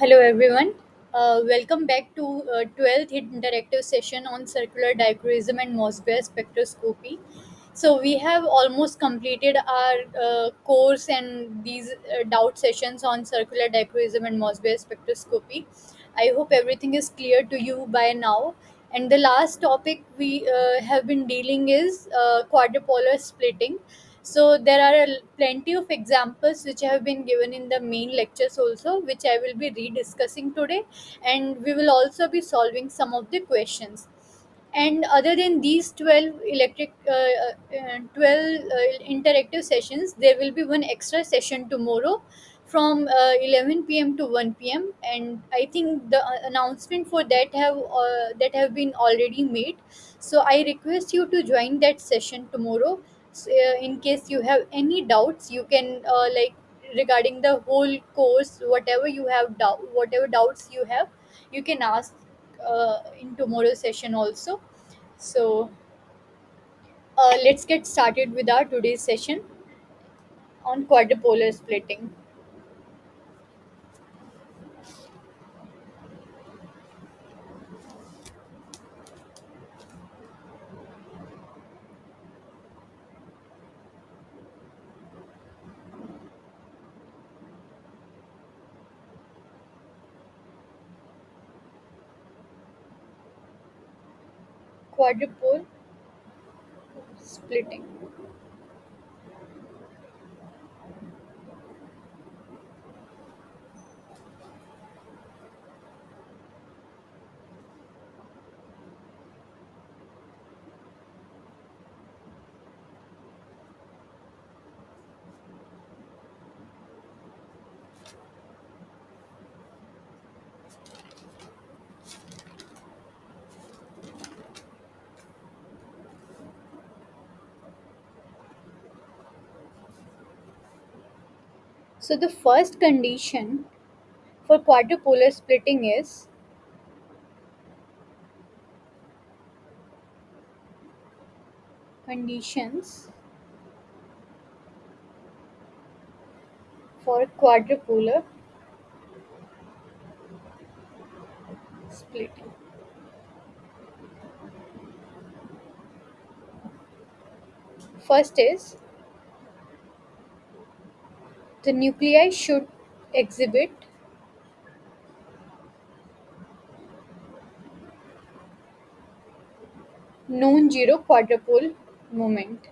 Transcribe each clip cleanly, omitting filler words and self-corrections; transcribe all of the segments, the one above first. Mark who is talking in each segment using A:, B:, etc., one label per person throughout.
A: Hello everyone. Welcome back to 12th interactive session on circular dichroism and Mossbauer spectroscopy. So we have almost completed our course and these doubt sessions on circular dichroism and Mossbauer spectroscopy. I hope everything is clear to you by now. And the last topic we have been dealing is quadrupolar splitting. So there are plenty of examples which have been given in the main lectures also, which I will be rediscussing today, and we will also be solving some of the questions. And other than these 12 interactive sessions, there will be one extra session tomorrow from 11 p.m. to 1 p.m. And I think the announcement for that have been already made. So I request you to join that session tomorrow. In case you have any doubts, you can regarding the whole course, whatever doubts you have, you can ask in tomorrow's session also. So let's get started with our today's session on quadrupolar splitting. Quadrupolar splitting. So the first condition for quadrupolar splitting is conditions for quadrupolar splitting. First is the nuclei should exhibit non-zero quadrupole moment.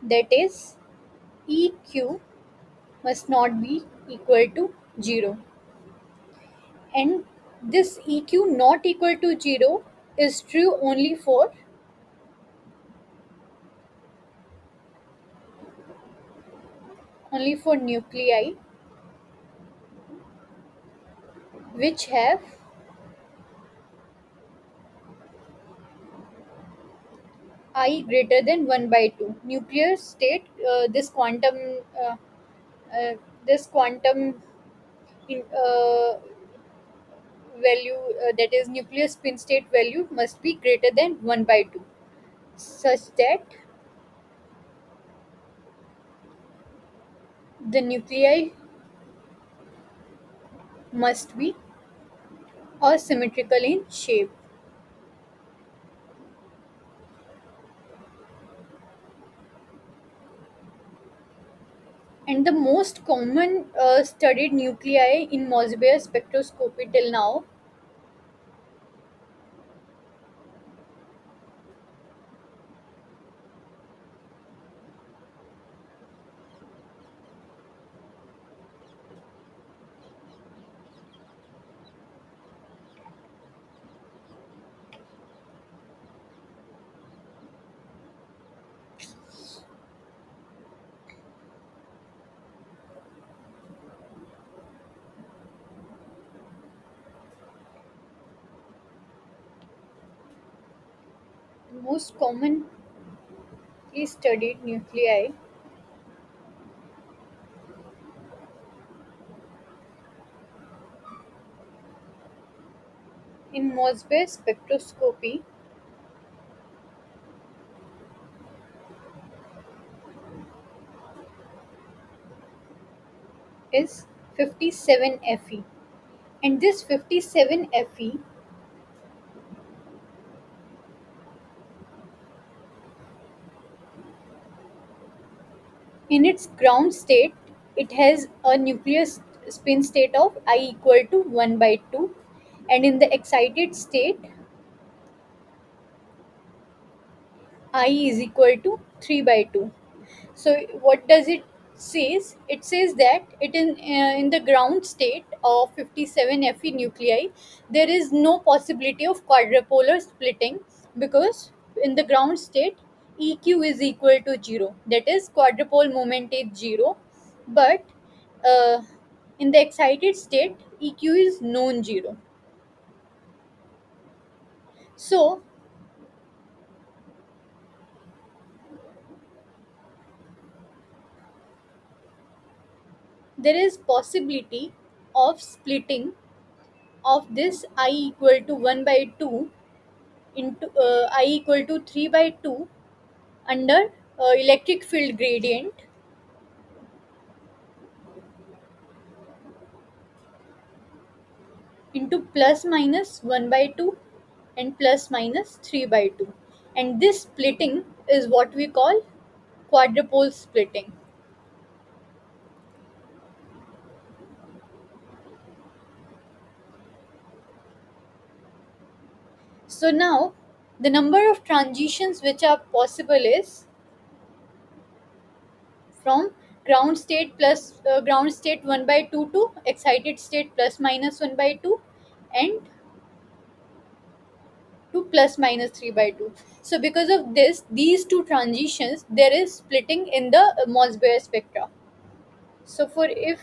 A: That is, EQ must not be equal to 0. And this EQ not equal to 0 is true only for nuclei which have I greater than 1 by 2. Nuclear state, uh, uh, this quantum in, value, that is nuclear spin state value, must be greater than 1 by 2, such that the nuclei must be asymmetrical in shape. And the most common studied nuclei in Mossbauer spectroscopy till now the most commonly studied nuclei in Mossbauer spectroscopy is 57 Fe, and this 57 Fe, in its ground state, it has a nuclear spin state of I equal to 1 by 2, and in the excited state I is equal to 3 by 2. So what does it says? It says that in the ground state of 57 Fe nuclei, there is no possibility of quadrupolar splitting, because in the ground state EQ is equal to 0. That is, quadrupole moment is 0. But uh, in the excited state, EQ is non-zero. So there is possibility of splitting of this I equal to 1 by 2 into I equal to 3 by 2 under electric field gradient into plus minus 1 by 2 and plus minus 3 by 2. And this splitting is what we call quadrupole splitting. So now the number of transitions which are possible is from ground state 1 by 2 to excited state plus minus 1 by 2, and to plus minus 3 by 2. So because of this, these two transitions, there is splitting in the Mossbauer spectra. So for if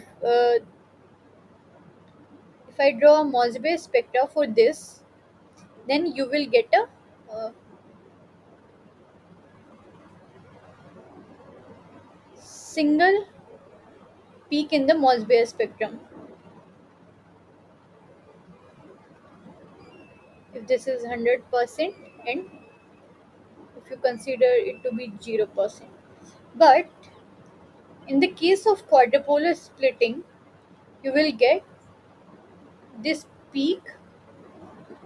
A: I draw a Mossbauer spectra for this, then you will get a single peak in the Mossbauer spectrum. If this is 100% and if you consider it to be 0%. But in the case of quadrupolar splitting, you will get this peak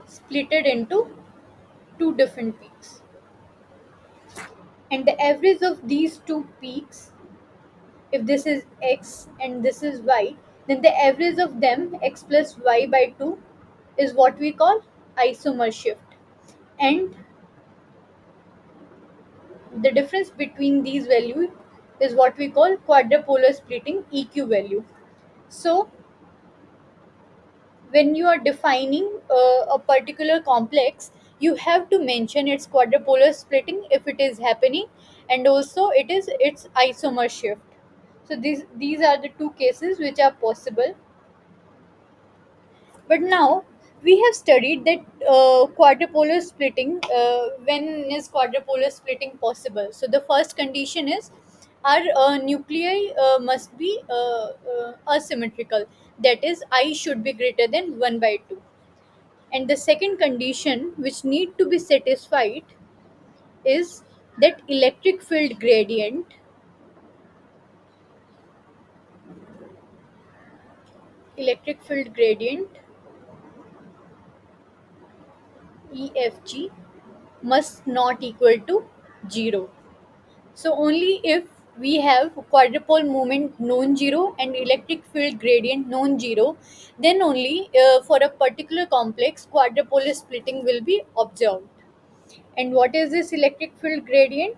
A: splitted into two different peaks, and the average of these two peaks, if this is x and this is y, then the average of them, x plus y by 2, is what we call isomer shift. And the difference between these values is what we call quadrupolar splitting EQ value. So when you are defining a particular complex, you have to mention its quadrupolar splitting if it is happening, and also it is its isomer shift. So these are the two cases which are possible. But now we have studied that quadrupolar splitting. When is quadrupolar splitting possible? So the first condition is our nuclei must be asymmetrical. That is, I should be greater than 1 by 2. And the second condition which need to be satisfied is that electric field gradient EFG must not equal to 0. So only if we have quadrupole moment non-zero and electric field gradient non-zero, then only for a particular complex quadrupolar splitting will be observed. And what is this electric field gradient?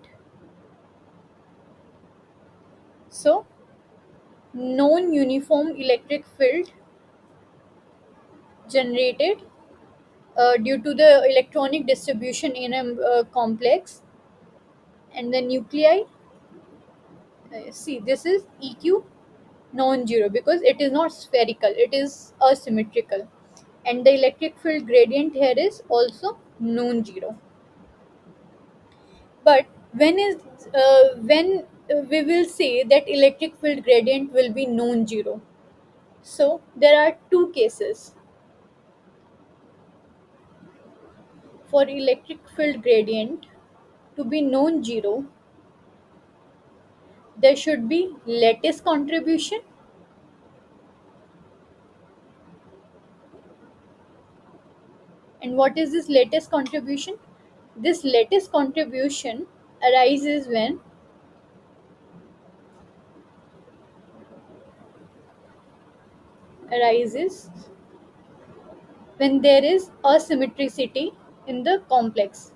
A: So non-uniform electric field generated due to the electronic distribution in a complex, and the nuclei, see, this is EQ non-zero because it is not spherical, it is asymmetrical, and the electric field gradient here is also non-zero. But when we will say that electric field gradient will be non-zero? So there are two cases. For electric field gradient to be non-zero, there should be lattice contribution And what is this latest contribution? This latest contribution arises arises when there is asymmetricity in the complex.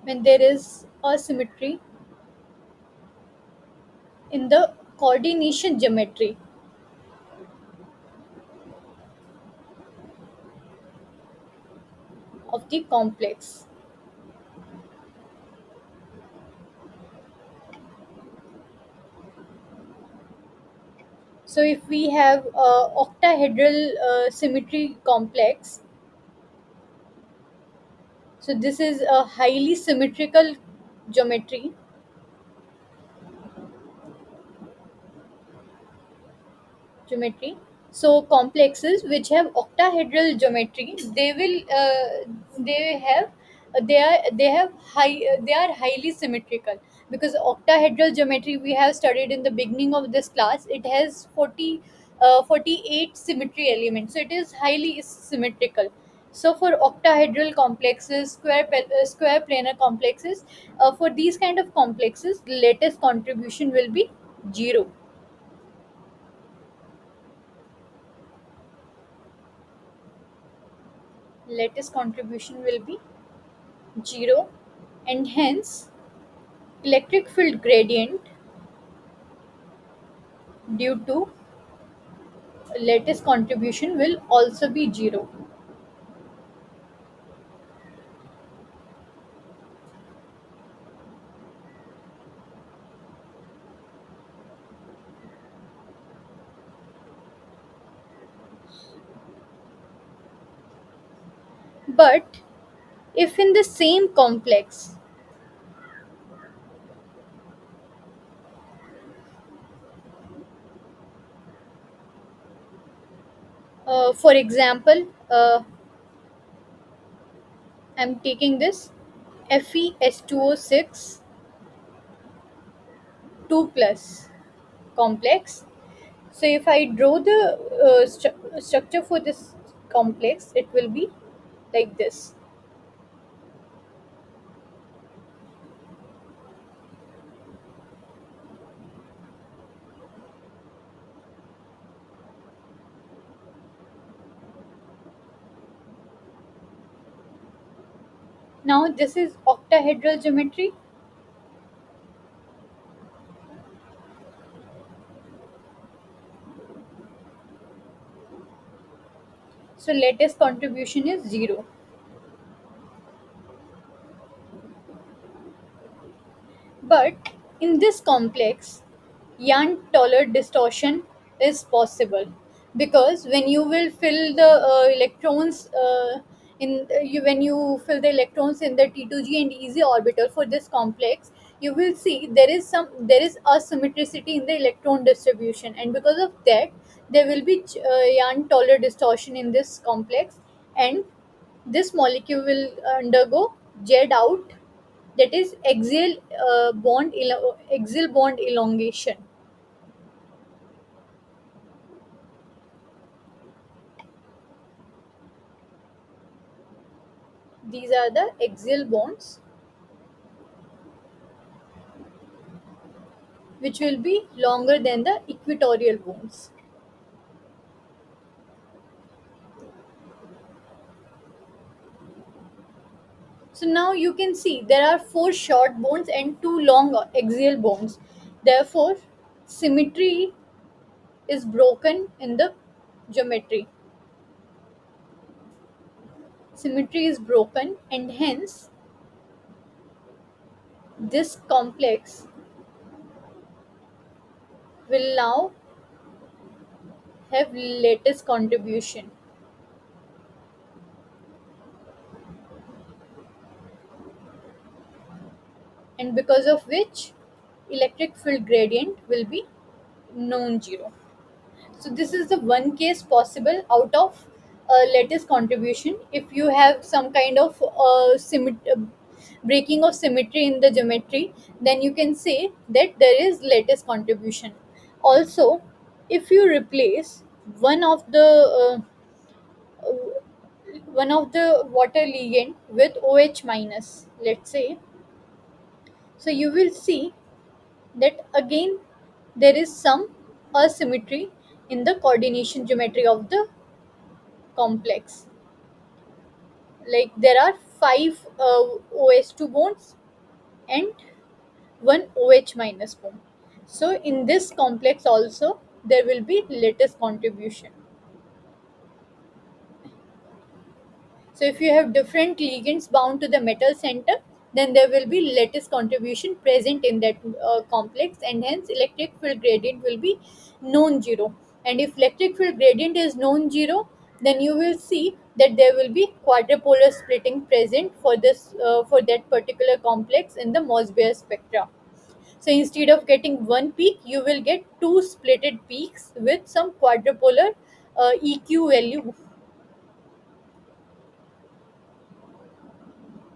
A: When there is asymmetry in the coordination geometry of the complex. So if we have octahedral symmetry complex, so this is a highly symmetrical geometry geometry. So complexes which have octahedral geometry, they have they have high they are highly symmetrical, because octahedral geometry we have studied in the beginning of this class. It has 48 symmetry elements, so it is highly symmetrical. So for octahedral complexes, square planar complexes, for these kind of complexes, the latest contribution will be 0. Latest contribution will be 0, and hence electric field gradient due to latest contribution will also be 0. But if in the same complex, for example, I'm taking this FeS2O6 2 plus complex. So if I draw the structure for this complex, it will be like this. Now this is octahedral geometry. So latest contribution is 0. But in this complex, yarn taller distortion is possible, because when you will fill the electrons when you fill the electrons in the T2G and EZ orbital for this complex, you will see there is asymmetricity in the electron distribution, and because of that there will be yarn taller distortion in this complex, and this molecule will undergo Z out, that is axial bond elongation. These are the axial bonds which will be longer than the equatorial bonds. So now you can see there are four short bonds and two long axial bonds. Therefore, symmetry is broken in the geometry. Symmetry is broken, and hence this complex will now have latest contribution, and because of which electric field gradient will be non-zero. So this is the one case possible out of lattice contribution. If you have some kind of breaking of symmetry in the geometry, then you can say that there is lattice contribution. Also, if you replace one of the one of the water ligand with OH minus, let's say. So you will see that again there is some asymmetry in the coordination geometry of the complex. Like there are five OS2 bonds and one OH minus bond. So in this complex also there will be lattice contribution. So if you have different ligands bound to the metal center, then there will be lattice contribution present in that complex, and hence electric field gradient will be non-zero. And if electric field gradient is non-zero, then you will see that there will be quadrupolar splitting present for this for that particular complex in the Mossbauer spectra. So instead of getting one peak, you will get two splitted peaks with some quadrupolar EQ value.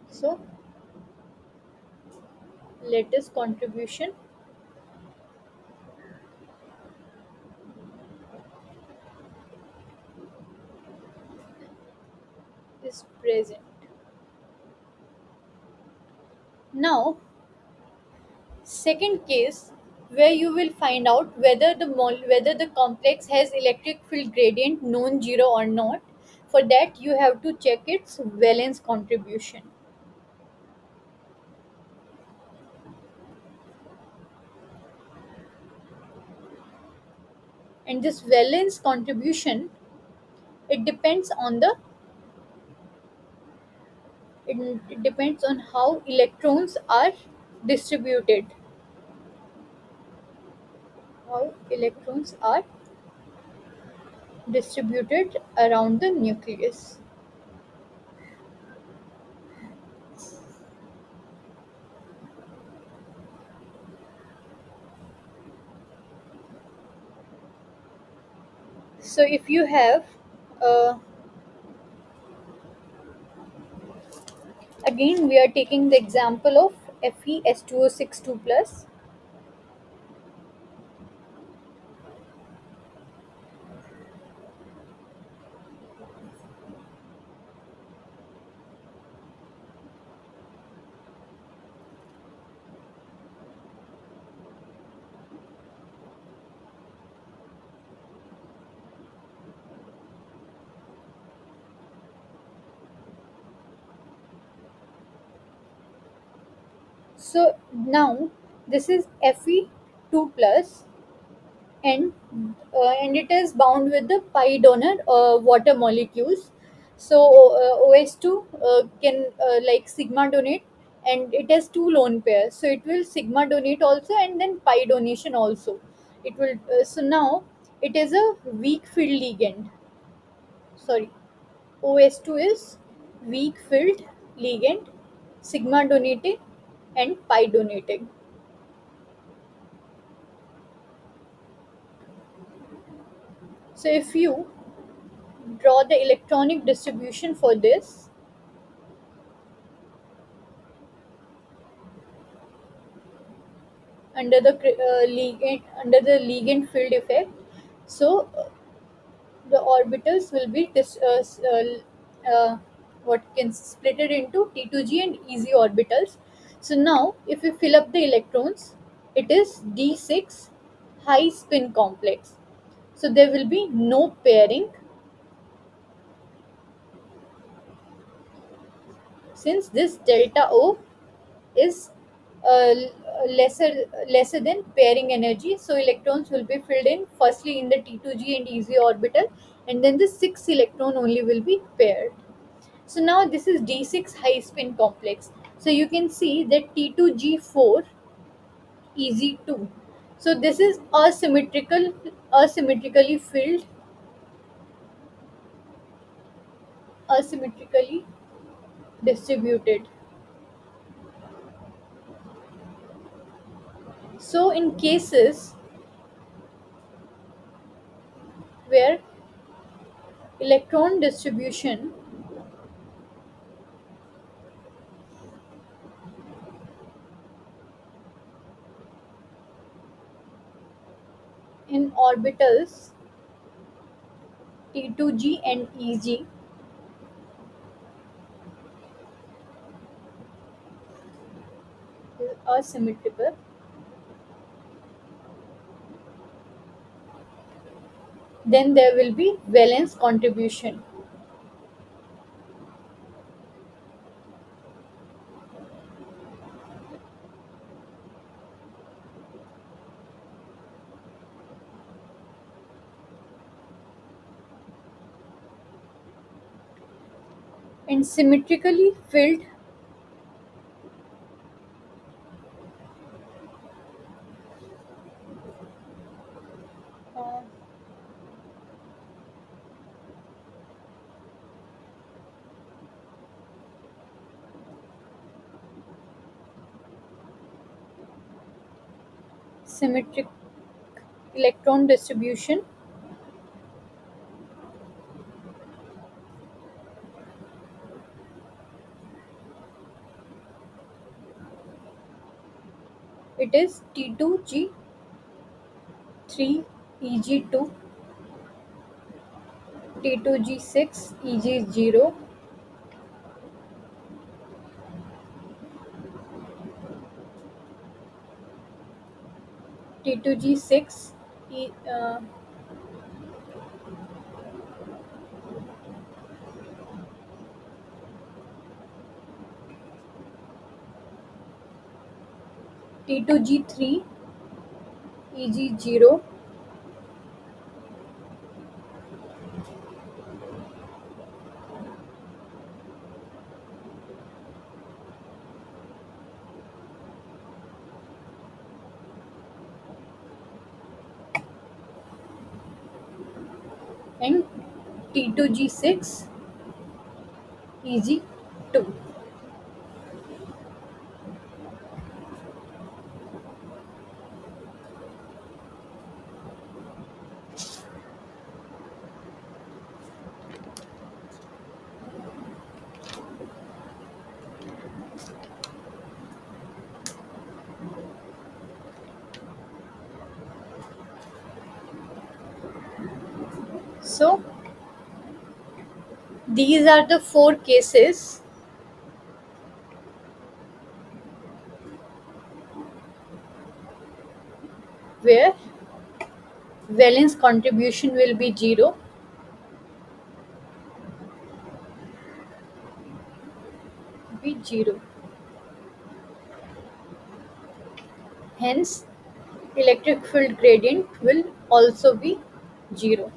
A: So lattice contribution is present. Now, second case where you will find out whether whether the complex has electric field gradient non-zero or not. For that, you have to check its valence contribution. And this valence contribution, it depends on the it depends on how electrons are distributed. How electrons are distributed around the nucleus. So if you have uh, again, we are taking the example of FeS2O62 plus. So now this is Fe2 plus, and and it is bound with the pi donor water molecules. So OS2 can like sigma donate, and it has two lone pairs. So it will sigma donate also, and then pi donation also. It will so now it is a weak field ligand. Sorry, OS2 is weak filled ligand, sigma donating and pi donating. So if you draw the electronic distribution for this under the ligand field effect, so the orbitals will be what can split it into T2G and EZ orbitals. So now if we fill up the electrons, it is D6 high spin complex. So there will be no pairing since this delta O is lesser than pairing energy. So electrons will be filled in firstly in the T2G and EZ orbital, and then the sixth electron only will be paired. So now this is D6 high spin complex. So you can see that T2G4 EZ2. So this is asymmetrically filled, asymmetrically distributed. So in cases where electron distribution in orbitals T2G and EG asymmetrical, then there will be valence contribution. And symmetrically filled, uh, symmetric electron distribution, it is T2G3 Eg2, T2G6 Eg0, T2G6 E, T2G3 Eg0, and T2G6 Eg2. So these are the four cases where valence contribution will be zero. Hence, electric field gradient will also be zero.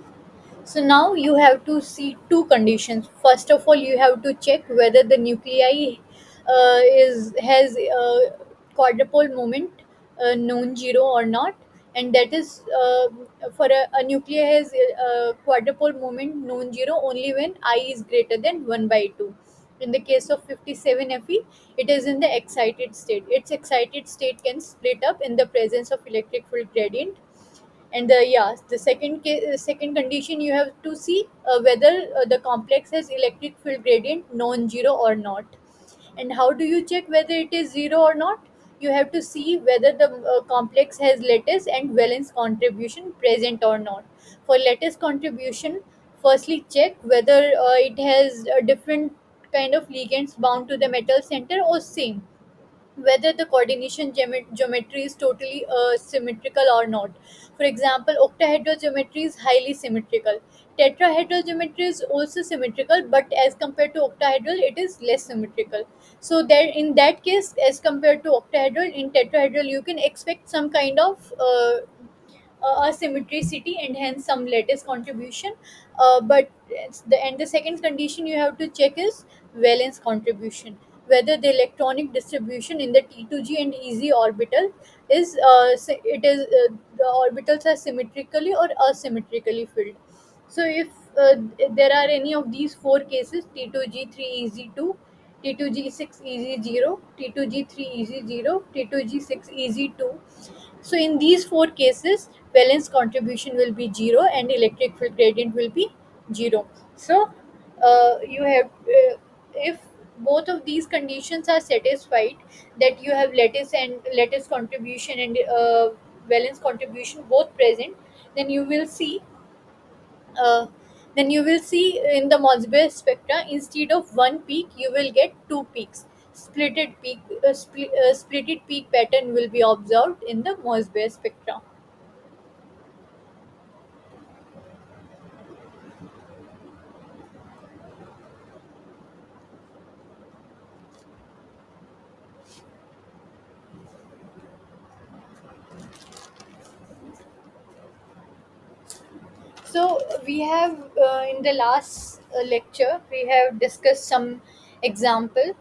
A: So now you have to see two conditions. First of all, you have to check whether the nuclei is has quadrupole moment non-zero or not, and that is for a nuclei has quadrupole moment non-zero only when I is greater than 1/2. In the case of 57Fe, it is in the excited state. Its excited state can split up in the presence of electric field gradient. And the second condition, you have to see whether the complex has electric field gradient non-zero or not. And how do you check whether it is zero or not? You have to see whether the complex has lattice and valence contribution present or not. For lattice contribution, firstly check whether it has a different kind of ligands bound to the metal center or same, whether the coordination geometry is totally symmetrical or not. For example, octahedral geometry is highly symmetrical. Tetrahedral geometry is also symmetrical, but as compared to octahedral, it is less symmetrical. So that in that case, as compared to octahedral, in tetrahedral, you can expect some kind of symmetricity and hence some lattice contribution. But the second condition you have to check is valence contribution, whether the electronic distribution in the T2G and EZ orbital is the orbitals are symmetrically or asymmetrically filled. So if there are any of these four cases, T2G3 EZ2, T2G6 EZ0, T2G3 EZ0, T2G6 EZ2, so in these four cases, valence contribution will be zero and electric field gradient will be zero. So you have if both of these conditions are satisfied, that you have lattice contribution and valence contribution both present, then you will see uh, in the Mossbauer spectra, instead of one peak, you will get two peaks. splitted peak pattern will be observed in the Mossbauer spectra. So we have in the last lecture we have discussed some example.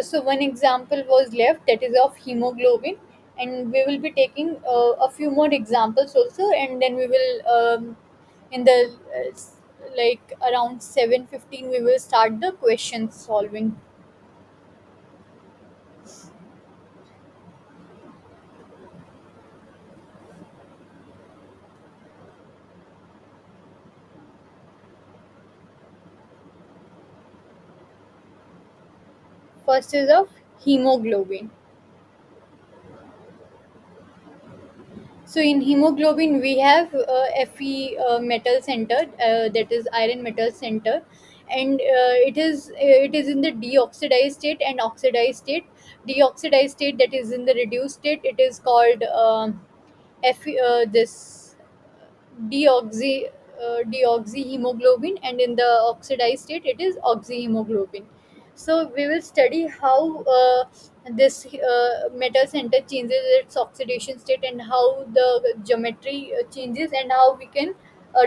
A: So one example was left, that is of hemoglobin, and we will be taking a few more examples also, and then we will in the like around 7:15 we will start the question solving. First is of hemoglobin. So in hemoglobin, we have Fe metal center, that is iron metal center, and it is in the deoxidized state and oxidized state. Deoxidized state, that is in the reduced state, it is called Fe. This deoxy deoxyhemoglobin, and in the oxidized state it is oxyhemoglobin. So we will study how this metal center changes its oxidation state, and how the geometry changes, and how we can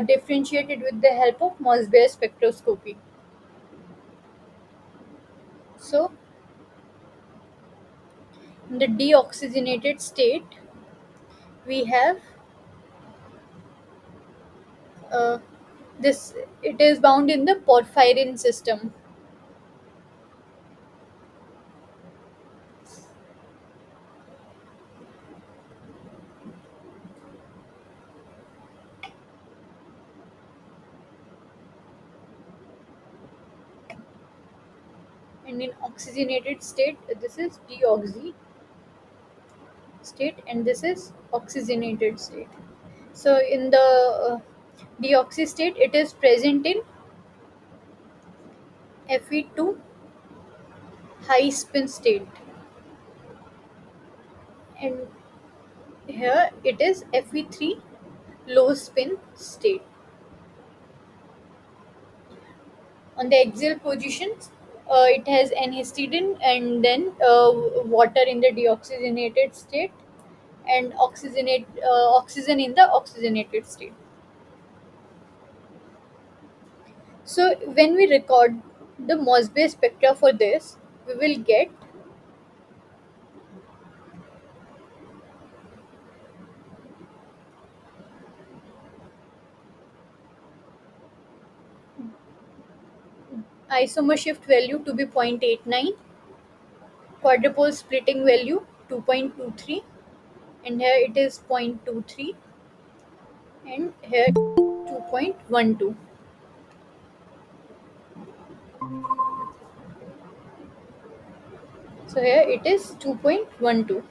A: differentiate it with the help of Mossbauer spectroscopy. So in the deoxygenated state we have uh, this, it is bound in the porphyrin system, and in oxygenated state this is deoxy state, and this is oxygenated state. So in the deoxy state it is present in Fe2 high spin state, and here it is Fe3 low spin state. On the axial positions it has an histidine, and then water in the deoxygenated state, and oxygen in the oxygenated state. So when we record the Mossbauer spectra for this, we will get isomer shift value to be 0.89, quadrupole splitting value 2.23, and here it is 0.23, and here 2.12. So here it is 2.12.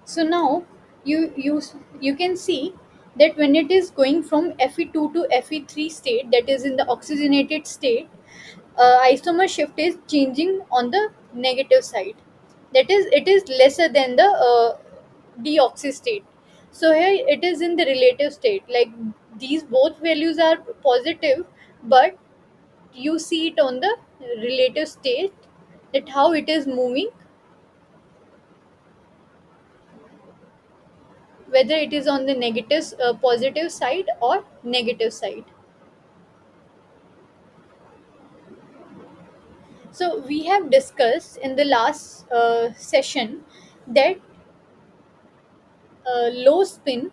A: So now you you can see that when it is going from Fe2 to Fe3 state, that is in the oxygenated state, isomer shift is changing on the negative side. That is, it is lesser than the deoxy state. So here it is in the relative state. Like these both values are positive, but you see it on the relative state, that how it is moving, whether it is on the negative positive side or negative side. So we have discussed in the last session that low spin,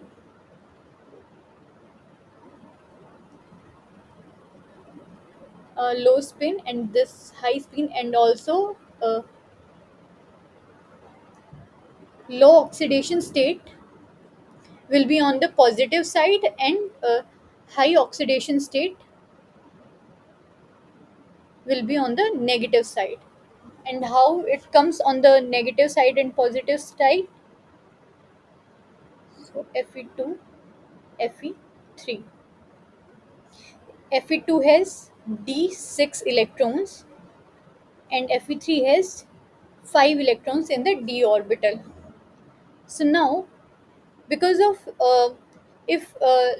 A: low spin and this high spin, and also low oxidation state will be on the positive side, and high oxidation state will be on the negative side. And how it comes on the negative side and positive side? So Fe2, Fe3. Fe2 has d6 electrons, and Fe3 has 5 electrons in the d orbital. So now, because of if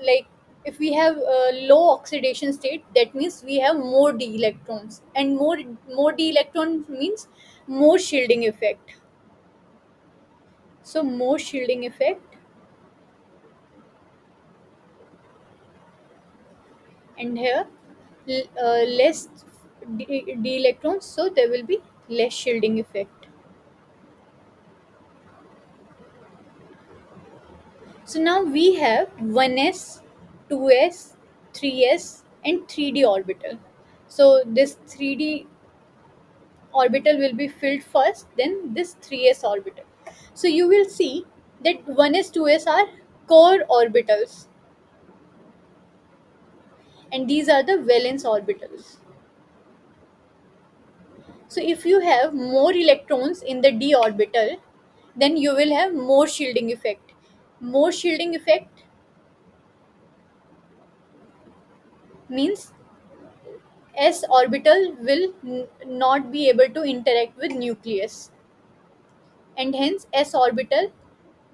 A: like if we have a low oxidation state, that means we have more d electrons, and more d electron means more shielding effect. So more shielding effect, and here less d electrons, so there will be less shielding effect. So now we have 1s, 2s, 3s, and 3d orbital. So this 3d orbital will be filled first, then this 3s orbital. So you will see that 1s, 2s are core orbitals, and these are the valence orbitals. So if you have more electrons in the d orbital, then you will have more shielding effect. More shielding effect means s orbital will not be able to interact with nucleus, and hence s orbital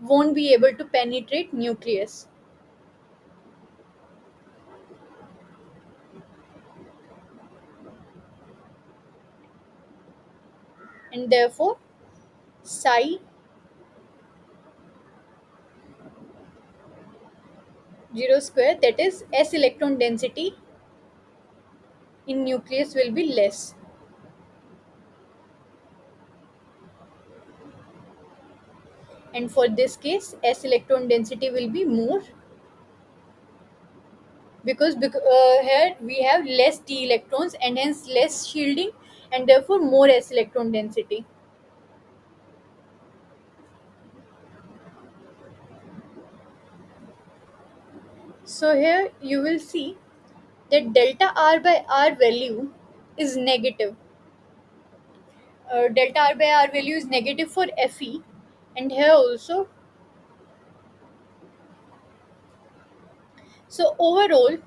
A: won't be able to penetrate nucleus, and therefore psi 0 square, that is s electron density in nucleus, will be less. And for this case, s electron density will be more, because here we have less d electrons and hence less shielding, and therefore more s electron density. So here you will see that delta r by r value is negative. Delta r by r value is negative for Fe, and here also. So overall,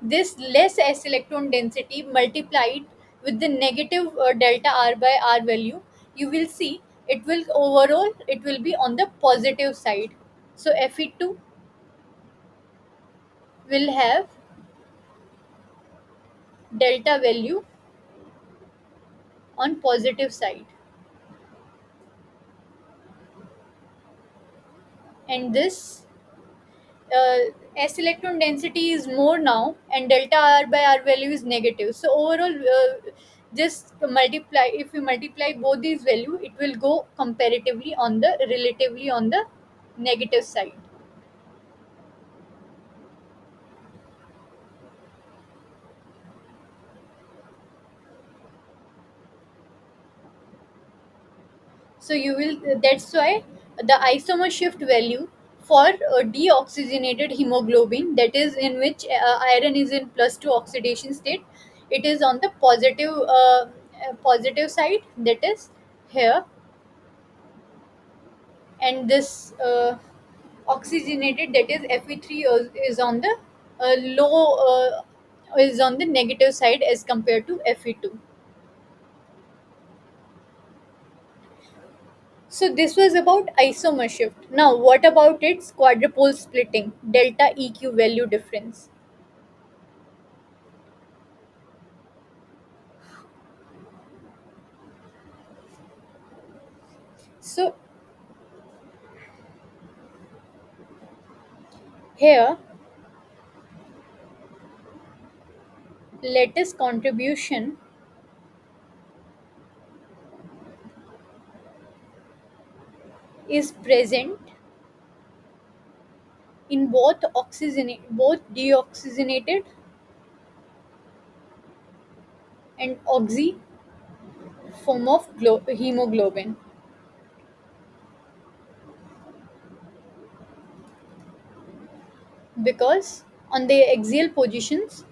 A: this less s electron density multiplied with the negative delta r by r value, you will see it will overall it will be on the positive side. So Fe2 will have delta value on positive side, and this uh, s electron density is more now, and delta r by r value is negative. So overall, just multiply if we multiply both these value, it will go comparatively on the relatively on the negative side. So you will that's why the isomer shift value for deoxygenated hemoglobin, that is in which iron is in plus 2 oxidation state, it is on the positive side, that is here, and this oxygenated, that is Fe3, is on the low is on the negative side as compared to Fe2. So this was about isomer shift. Now what about its quadrupole splitting, delta EQ value difference? So here lattice contribution is present in both deoxygenated and oxy form of hemoglobin, because on the axial positions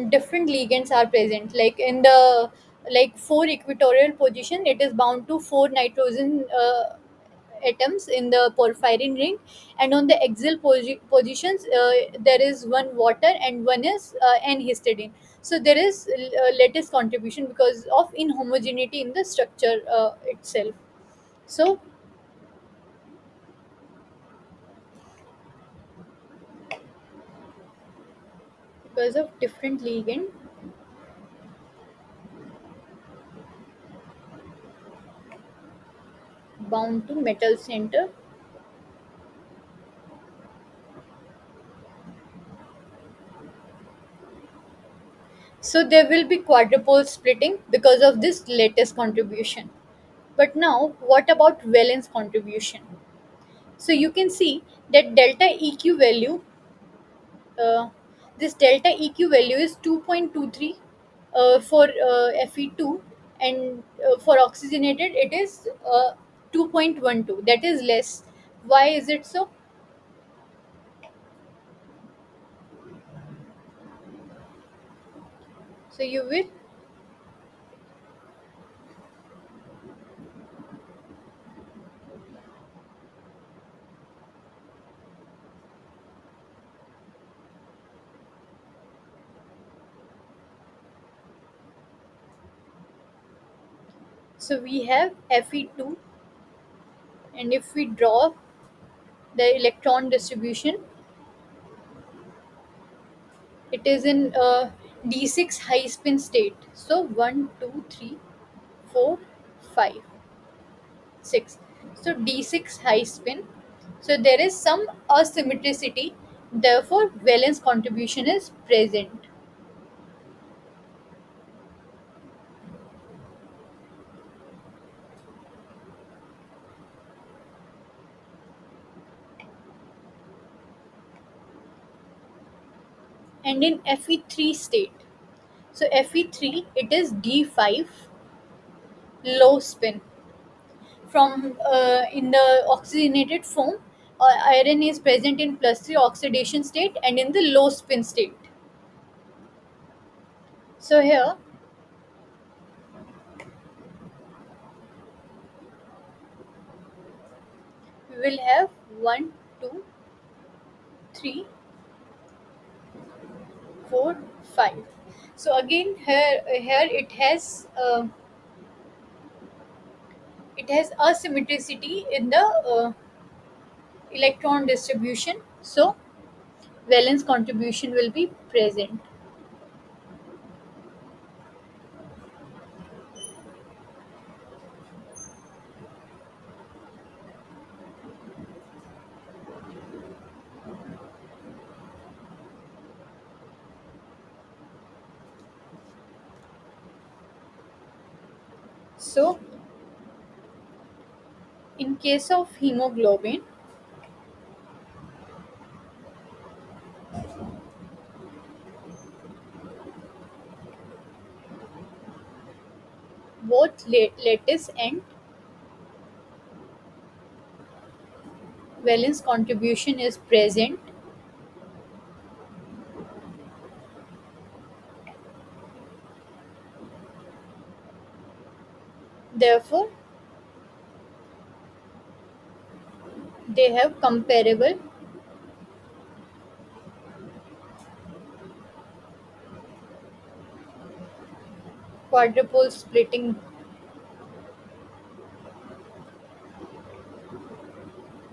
A: different ligands are present, like in the like 4 equatorial position, it is bound to 4 nitrogen atoms in the porphyrin ring, and on the axial positions there is one water and one is n histidine. So there is lattice contribution because of inhomogeneity in the structure itself. So because of different ligand bound to metal center, so there will be quadrupole splitting because of this lattice contribution. But now, what about valence contribution? So you can see that delta EQ value, uh, this delta EQ value is 2.23 for Fe2, and for oxygenated it is 2.12. That is less. Why is it so? So you will. So we have Fe2, and if we draw the electron distribution, it is in d6 high spin state. So 1, 2, 3, 4, 5, 6. So d6 high spin. So there is some asymmetricity, therefore valence contribution is present. And in Fe3 state, so Fe3 it is d5 low spin. From in the oxygenated form, iron is present in plus 3 oxidation state and in the low spin state. So here we will have 1, 2, 3, 4, 5. So again here it has asymmetricity in the electron distribution. So valence contribution will be present. So in case of hemoglobin, both lattice and valence contribution is present. Therefore, they have comparable quadrupole splitting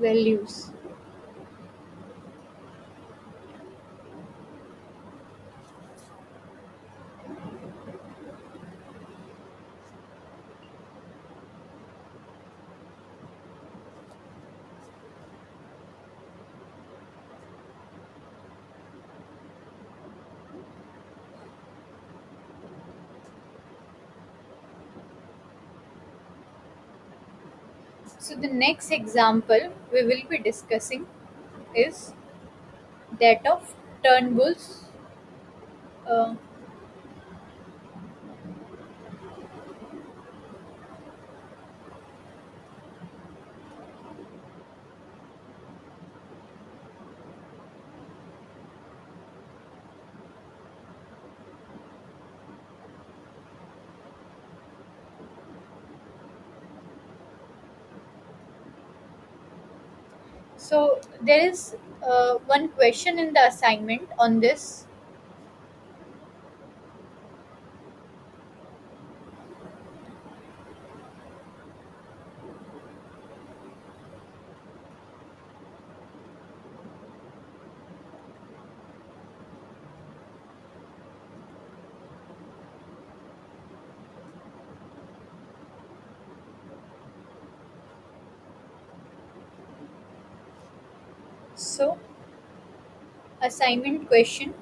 A: values. So the next example we will be discussing is that of Turnbull's uh, So there is one question in the assignment on this. So assignment question: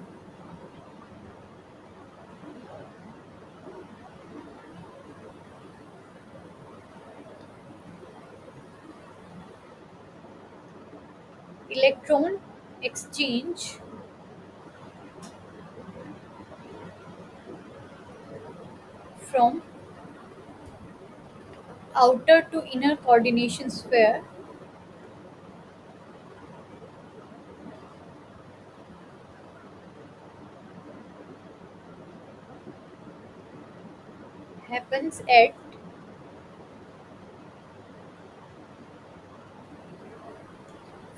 A: electron exchange from outer to inner coordination sphere happens at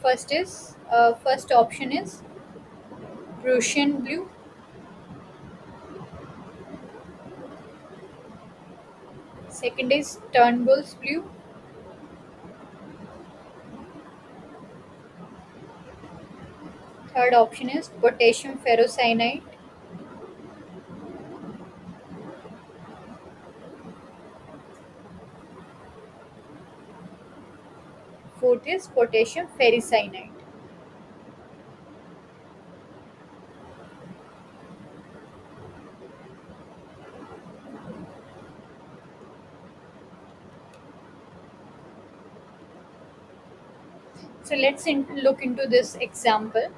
A: first option is Prussian blue, second is Turnbull's blue, third option is potassium ferrocyanide, fourth is potassium ferricyanide. So let's look into this example.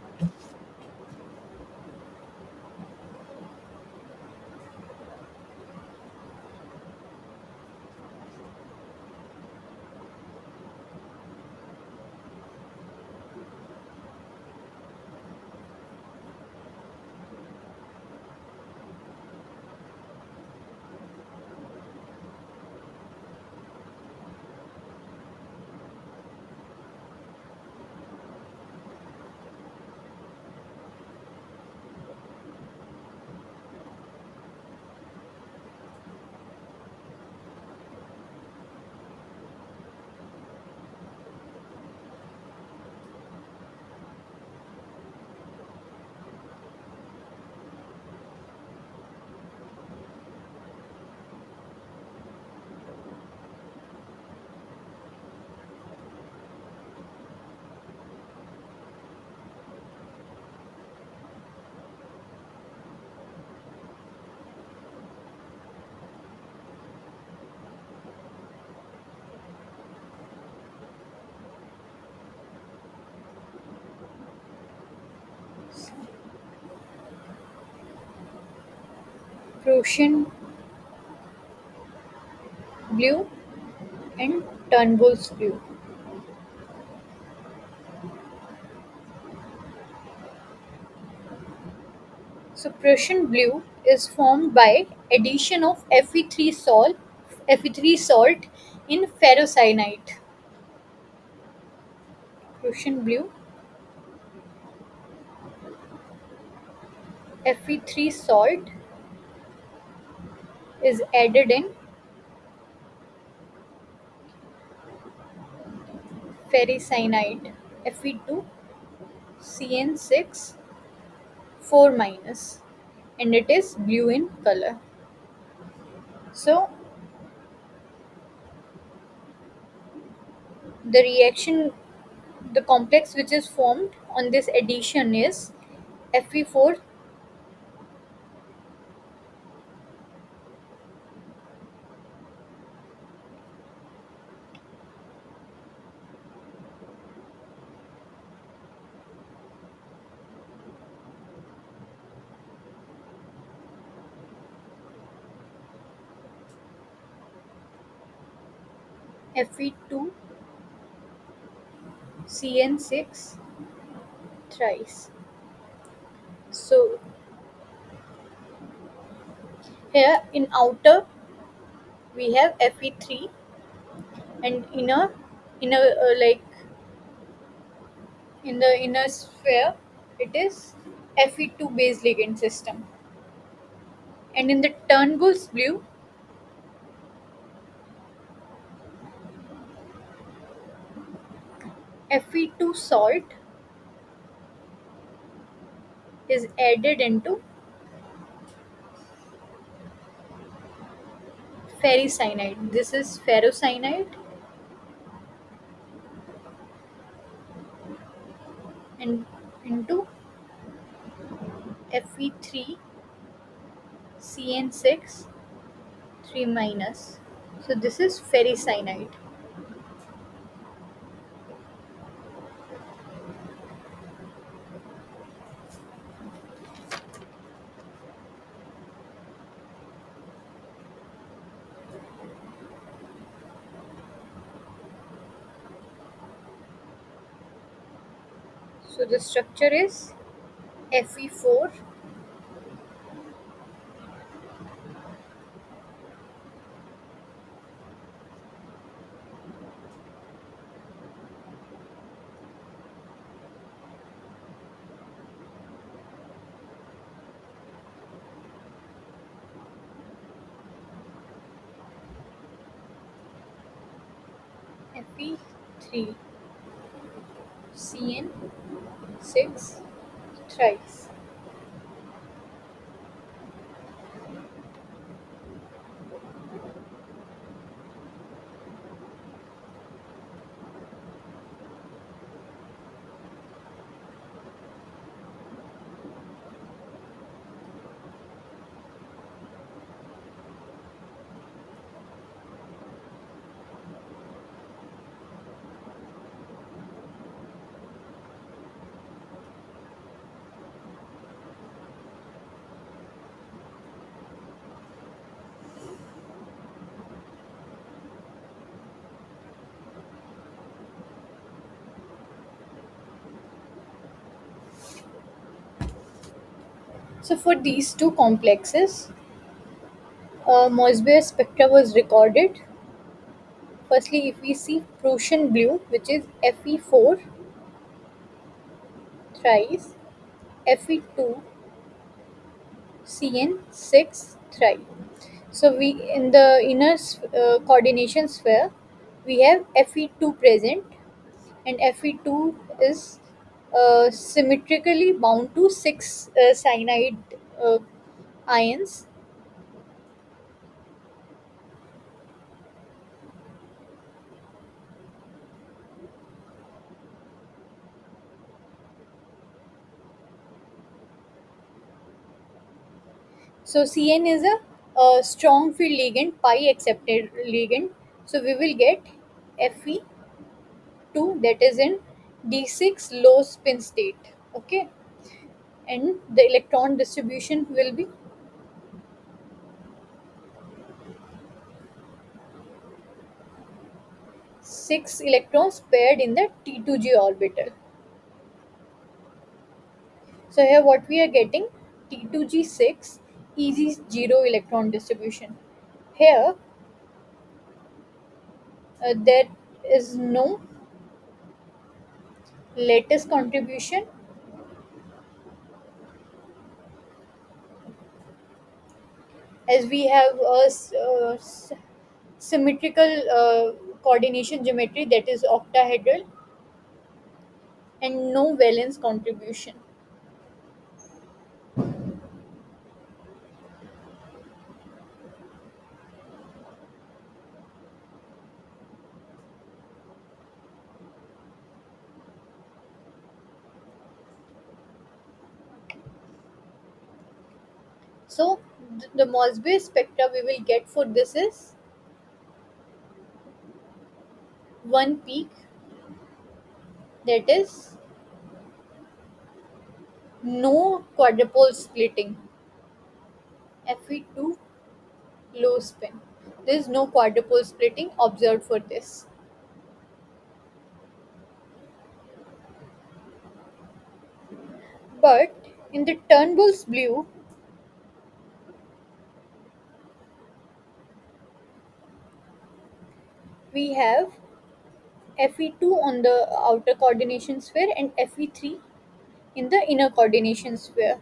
A: Prussian blue and Turnbull's blue. So Prussian blue is formed by addition of Fe3 salt in ferrocyanide. Prussian blue, Fe3 salt is added in ferricyanide, Fe2 CN6 4 minus, and it is blue in color. So the reaction, the complex which is formed on this addition is Fe4, Fe2 CN6 thrice. So here in outer we have Fe3, and inner like In the inner sphere, it is Fe2 base ligand system. And in the Turnbull's blue, Fe2 salt is added into ferricyanide. This is ferrocyanide and into Fe3 CN6 3 minus. So this is ferricyanide. So the structure is Fe4 Fe3 CN6 thrice. So for these two complexes, Mossbauer spectra was recorded. Firstly, if we see Prussian blue, which is Fe4 thrice, Fe2 CN6 thrice. So we in the inner coordination sphere, we have Fe2 present, and Fe2 is symmetrically bound to six cyanide uh, ions. So Cn is a strong field ligand, pi accepted ligand. So we will get Fe2, that is in d6 low spin state. Okay, and the electron distribution will be 6 electrons paired in the T2g orbital. So here what we are getting, T2g6 easy 0 electron distribution. Here there is no lattice contribution, as we have a symmetrical coordination geometry, that is octahedral, and no valence contribution. So the Mossbauer spectra we will get for this is one peak, that is no quadrupole splitting, Fe2 low spin. There is no quadrupole splitting observed for this. But in the Turnbull's blue, we have Fe2 on the outer coordination sphere, and Fe3 in the inner coordination sphere.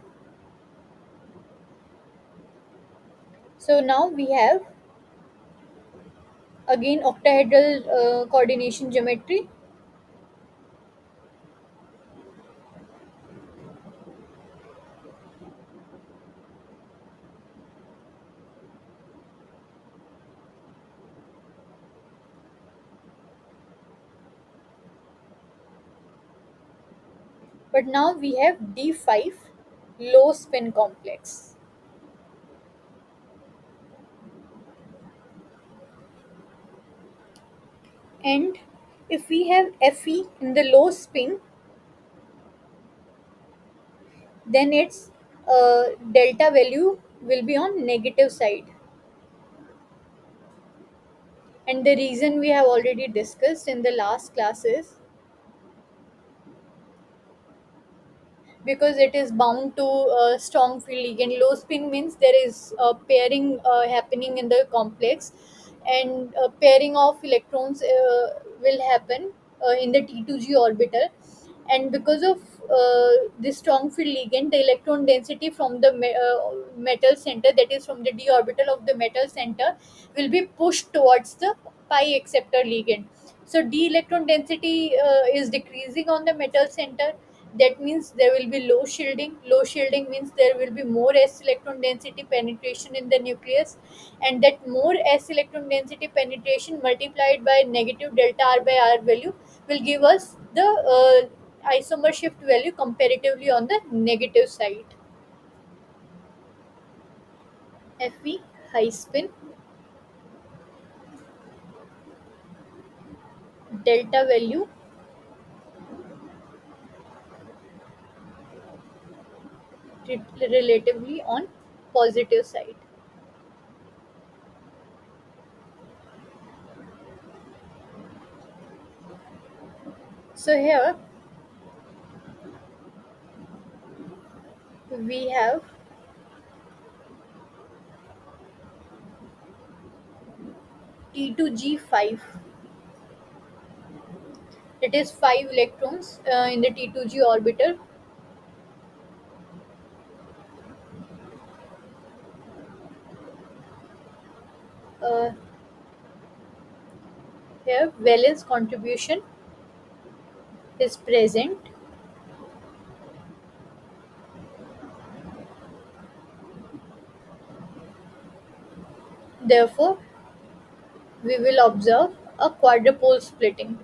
A: So now we have again octahedral coordination geometry, but now we have D5 low spin complex. And if we have Fe in the low spin, then its delta value will be on negative side. And the reason we have already discussed in the last classes, because it is bound to strong field ligand. Low spin means there is pairing happening in the complex, and pairing of electrons will happen in the T2G orbital. And because of this strong field ligand, the electron density from the metal center, that is from the d orbital of the metal center, will be pushed towards the pi acceptor ligand. So d electron density is decreasing on the metal center. That means there will be low shielding. Low shielding means there will be more s electron density penetration in the nucleus, and that more s electron density penetration multiplied by negative delta r by r value will give us the isomer shift value comparatively on the negative side. Fe high spin, delta value relatively on positive side. So here we have T2G5. It is 5 electrons in the T2G orbital. Uh, Here valence contribution is present. Therefore, we will observe a quadrupole splitting.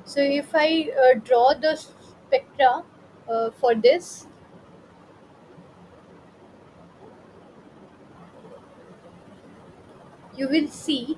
A: So if I draw the spectra for this, you will see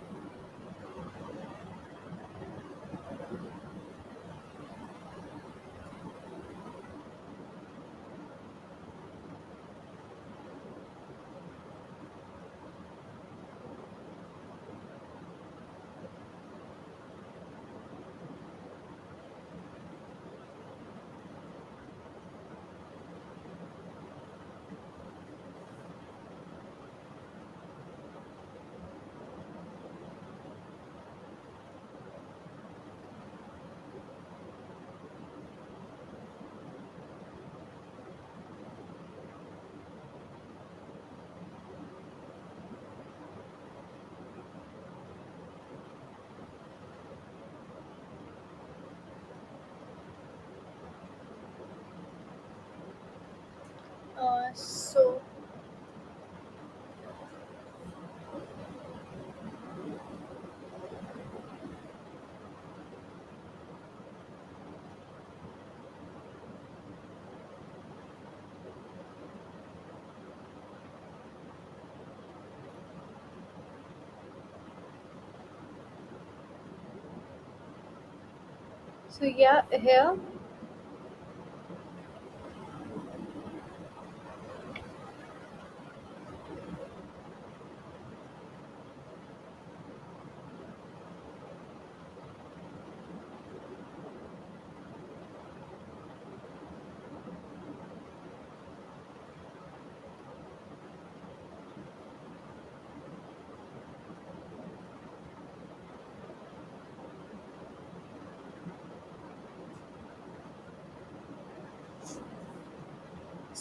A: so yeah, here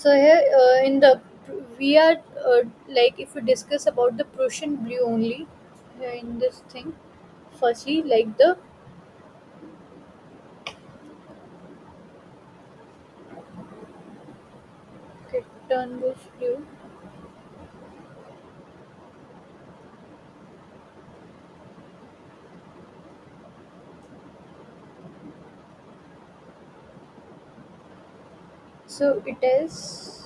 A: So here in the we are like if we discuss about the Prussian blue only in this thing. Firstly, like the rectangle blue. So it is.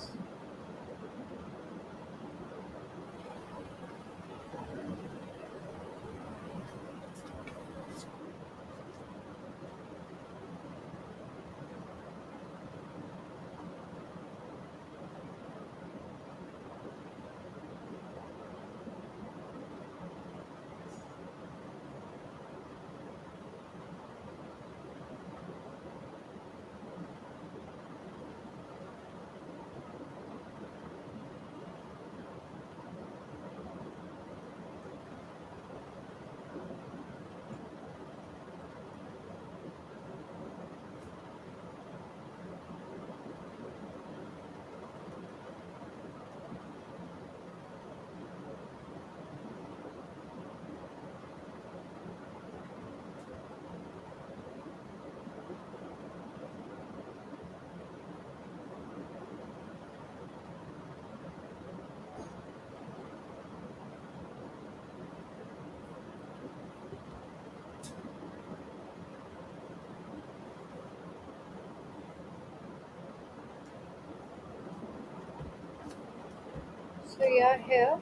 A: So yeah, here.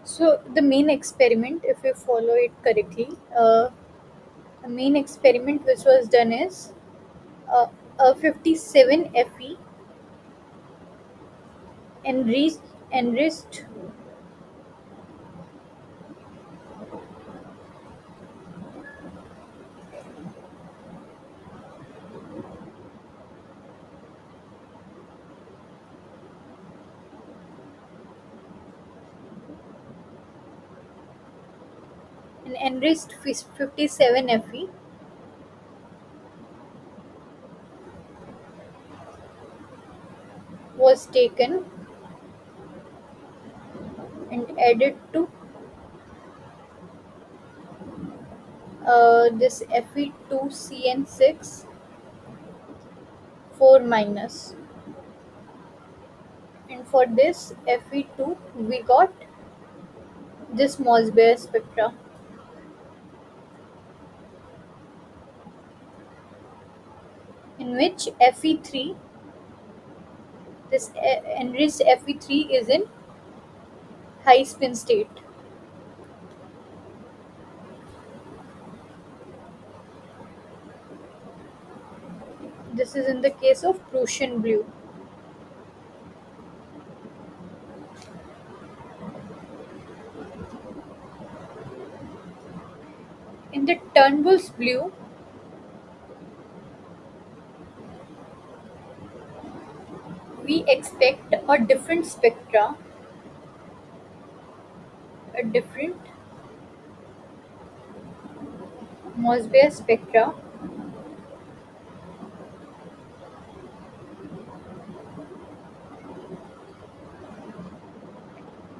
A: So the main experiment, if you follow it correctly, the main experiment which was done is uh, a 57 Fe enriched enriched an enriched 57 Fe was taken and added to this Fe2CN6 4 minus, and for this Fe2 we got this Mossbauer spectra, in which Fe3, this enriched Fe3 is in high spin state. This is in the case of Prussian blue. In the Turnbull's blue, we expect a different spectra, a different Mossbauer spectra,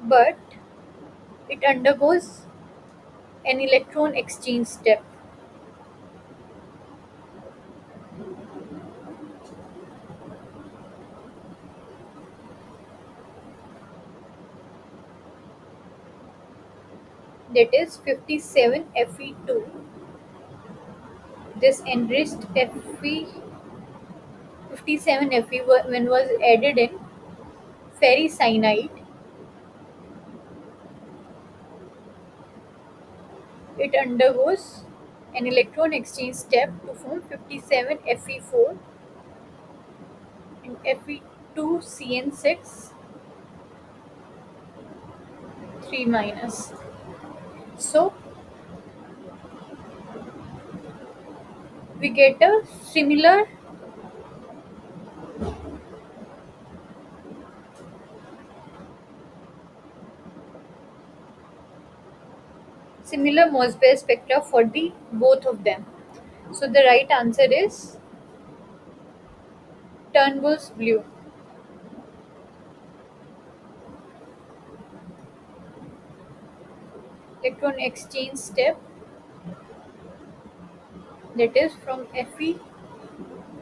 A: but it undergoes an electron exchange step. That is 57 Fe2 This enriched Fe57Fe when was added in ferricyanide, it undergoes an electron exchange step to form 57Fe4 and Fe2CN6 3 minus. So we get a similar Mossbauer spectra for the both of them. So the right answer is Turnbull's blue. Electron exchange step, that is from Fe2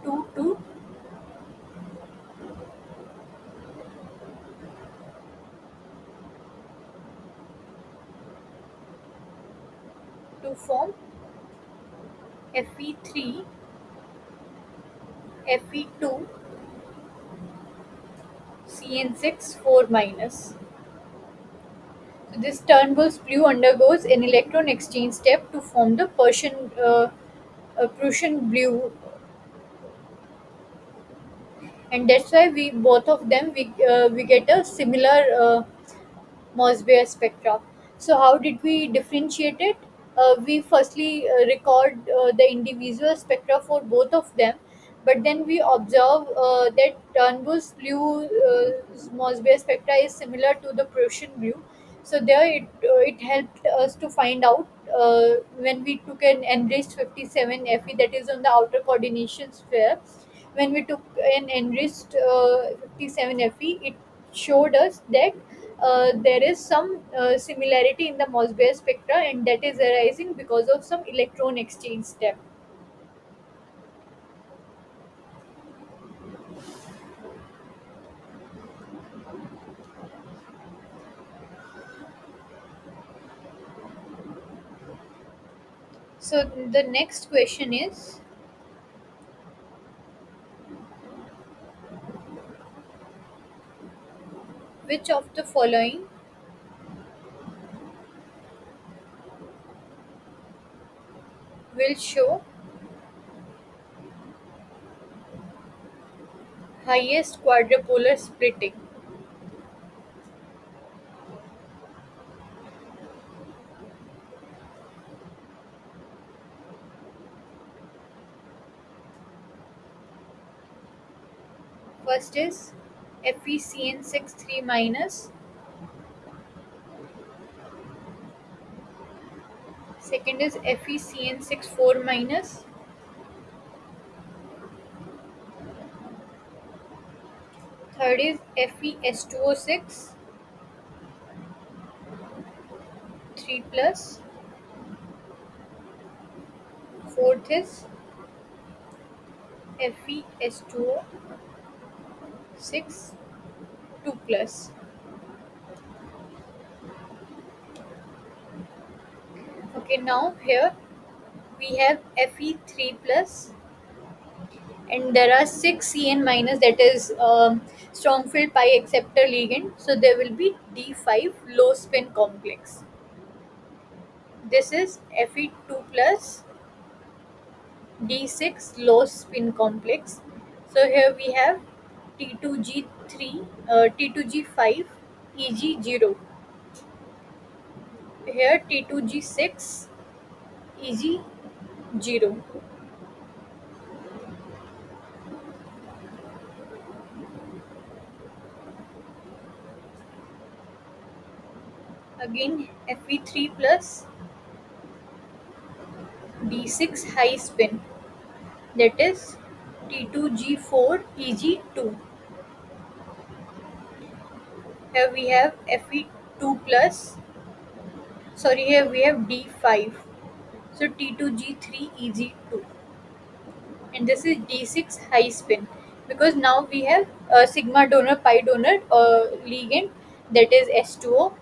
A: to form Fe3 Fe2 CN6 4 minus. So this Turnbull's blue undergoes an electron exchange step to form the Prussian blue, and that's why we both of them we get a similar Mossbauer spectra. So how did we differentiate it? We firstly record the individual spectra for both of them, but then we observe that Turnbull's blue Mossbauer spectra is similar to the Prussian blue. So there it helped us to find out when we took an enriched 57 Fe, that is on the outer coordination sphere. When we took an enriched 57 Fe, it showed us that there is some similarity in the Mossbauer spectra, and that is arising because of some electron exchange step. So the next question is, which of the following will show highest quadrupolar splitting? First is FeCN6 3 minus, second is FeCN6 4 minus, third is FeS2O6 3 plus, fourth is FeS2O 6 2 plus. Okay, now here we have Fe3 plus, and there are 6 Cn minus, that is strong field pi acceptor ligand. So there will be D5 low spin complex. This is Fe2 plus D6 low spin complex. So here we have T2G3, T2G5, EG0. Here T2G6, EG0. Again Fe3 plus D6 high spin, that is T2G4 EG2. Here we have Fe2 plus, sorry, here we have D5. So T2G3 EG2, and this is D6 high spin, because now we have sigma donor pi donor ligand, that is S2O.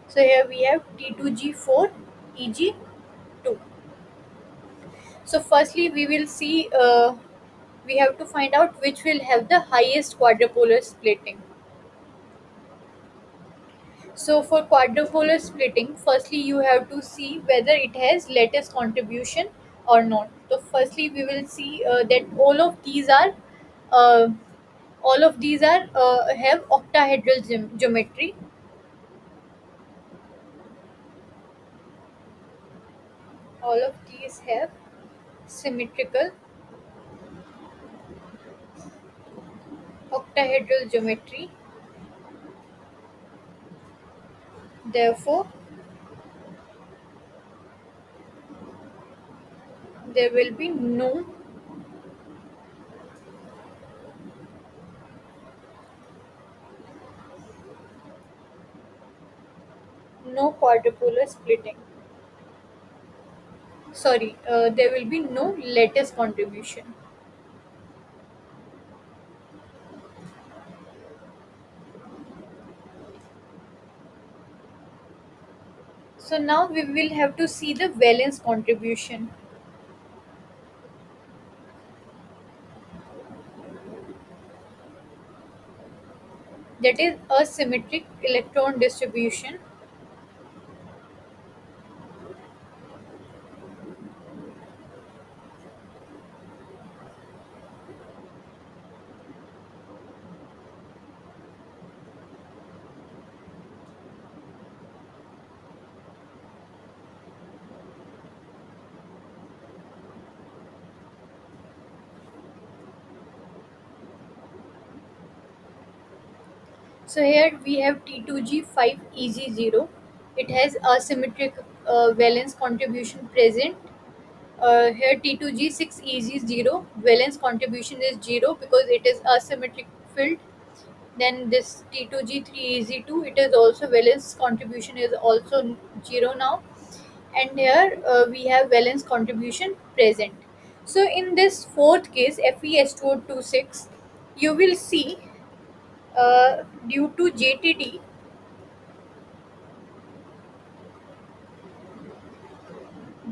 A: So here we have T2G4 EG2. So firstly we will see, we have to find out which will have the highest quadrupolar splitting. So for quadrupolar splitting, firstly you have to see whether it has lattice contribution or not. So firstly we will see that uh, all of these are have octahedral geometry. All of these have symmetrical octahedral geometry. Therefore, there will be no quadrupolar splitting. Sorry, there will be no lattice contribution. So now we will have to see the valence contribution. That is a symmetric electron distribution. So here we have T2G5EG0. It has asymmetric valence contribution present. Here T2G6EG0 valence contribution is 0 because it is asymmetric field. Then this T2G3EG2, it is also valence contribution is also 0 now. And here we have valence contribution present. So in this fourth case, FeS2O26, you will see due to JTD,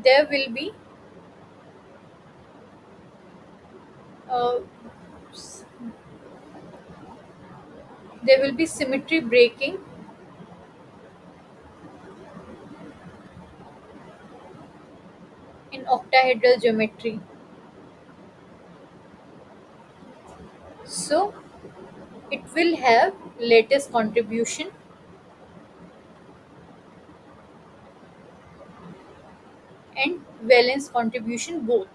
A: there will be uh, there will be symmetry breaking in octahedral geometry. So it will have lattice contribution and valence contribution both.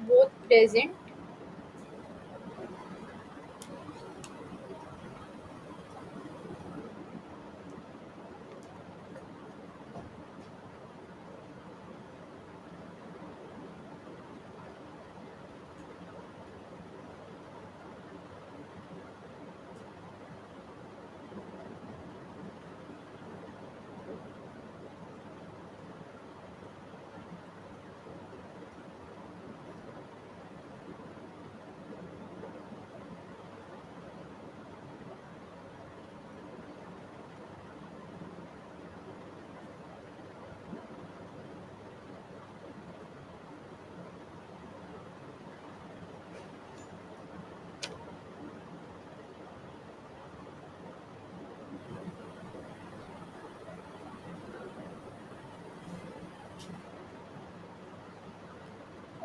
A: Both present.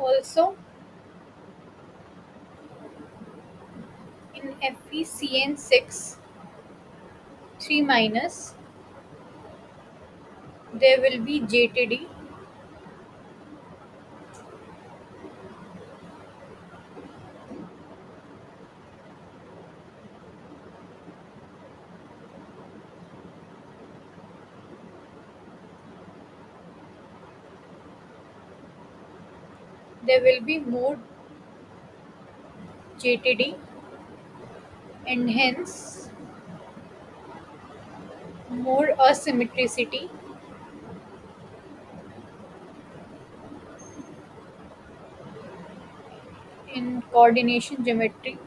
A: Also in FeCN6 3 minus, there will be JTD. There will be more JTD and hence more asymmetricity coordination geometry.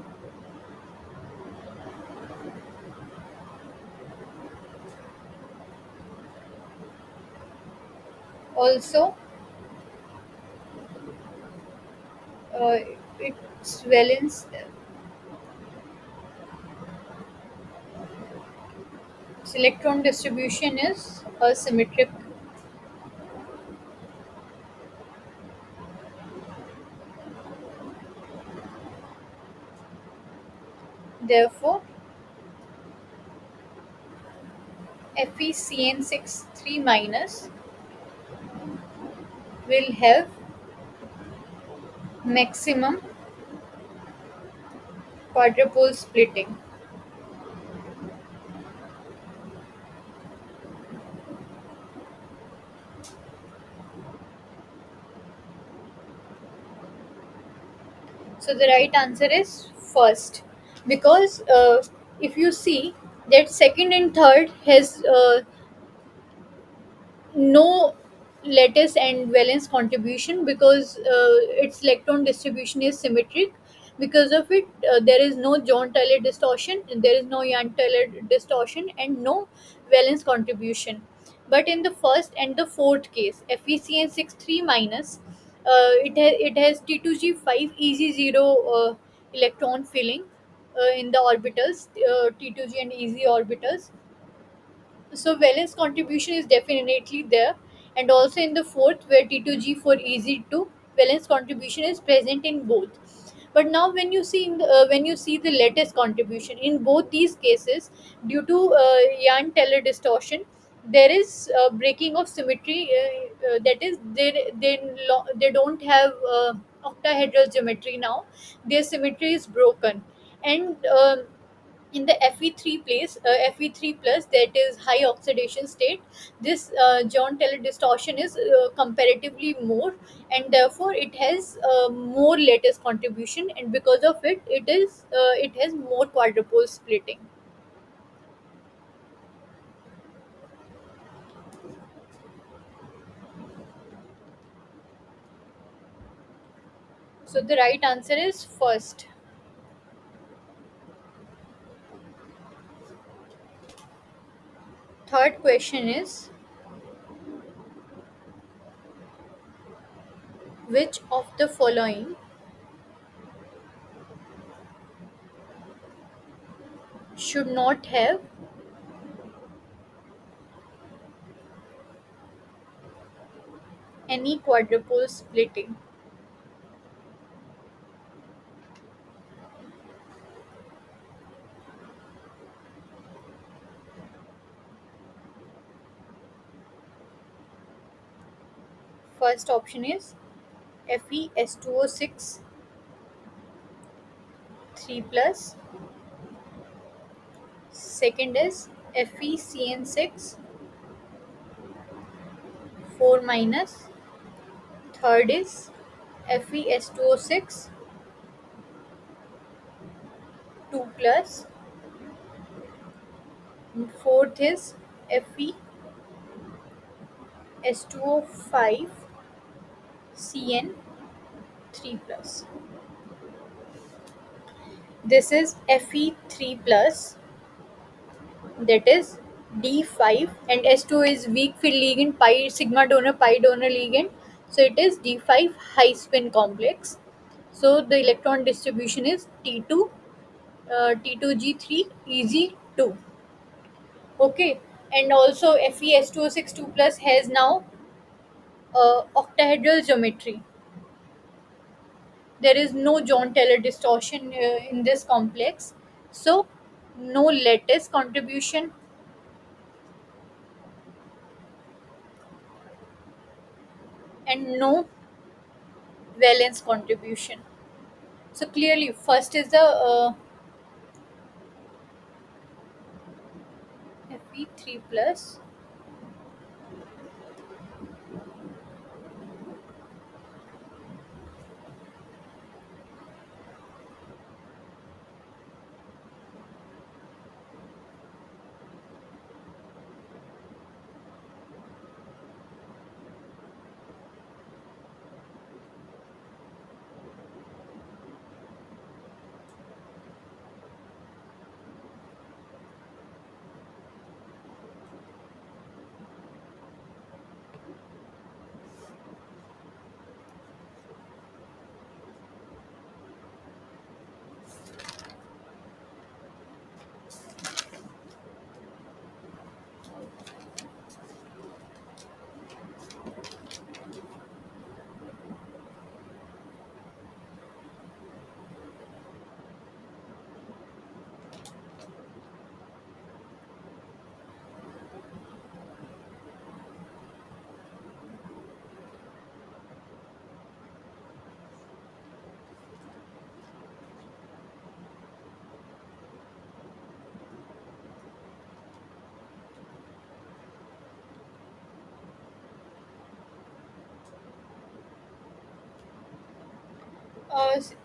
A: Also, uh, its valence, its electron distribution is asymmetric. Therefore, FeCN6 3 minus will have maximum quadrupole splitting. So the right answer is first, because if you see that second and third has no lattice and valence contribution, because its electron distribution is symmetric. Because of it, there is no John Taylor distortion, there is no Young Taylor distortion, and no valence contribution. But in the first and the fourth case, FeCN 63 minus, it has T2G5 EZ0 electron filling in the orbitals, T2G and EZ orbitals. So valence contribution is definitely there, and also in the fourth, where T2G for EZ2, valence contribution is present in both. But now when you see when you see the lattice contribution in both these cases, due to Yan Teller distortion, there is breaking of symmetry. That is, they don't have octahedral geometry now. Their symmetry is broken, and in the Fe3 place, Fe3 plus, that is high oxidation state, this John Taylor distortion is comparatively more, and therefore it has more lattice contribution, and because of it, it has more quadrupole splitting. So the right answer is first. Third question is, which of the following should not have any quadrupole splitting? First option is FeS2O6 3 plus. Second is FeCN6 4 minus. Third is FeS2O6 2 plus. And fourth is FeS2O5 CN 3 plus. This is Fe3 plus, that is D5, and S2 is weak field ligand, pi sigma donor pi donor ligand, so it is D5 high spin complex. So the electron distribution is T2, T2G3 EZ2. Okay, and also FeS2O6 2 plus has now octahedral geometry. There is no John Taylor distortion in this complex, so no lattice contribution and no valence contribution. So clearly, first is the Fe3 plus.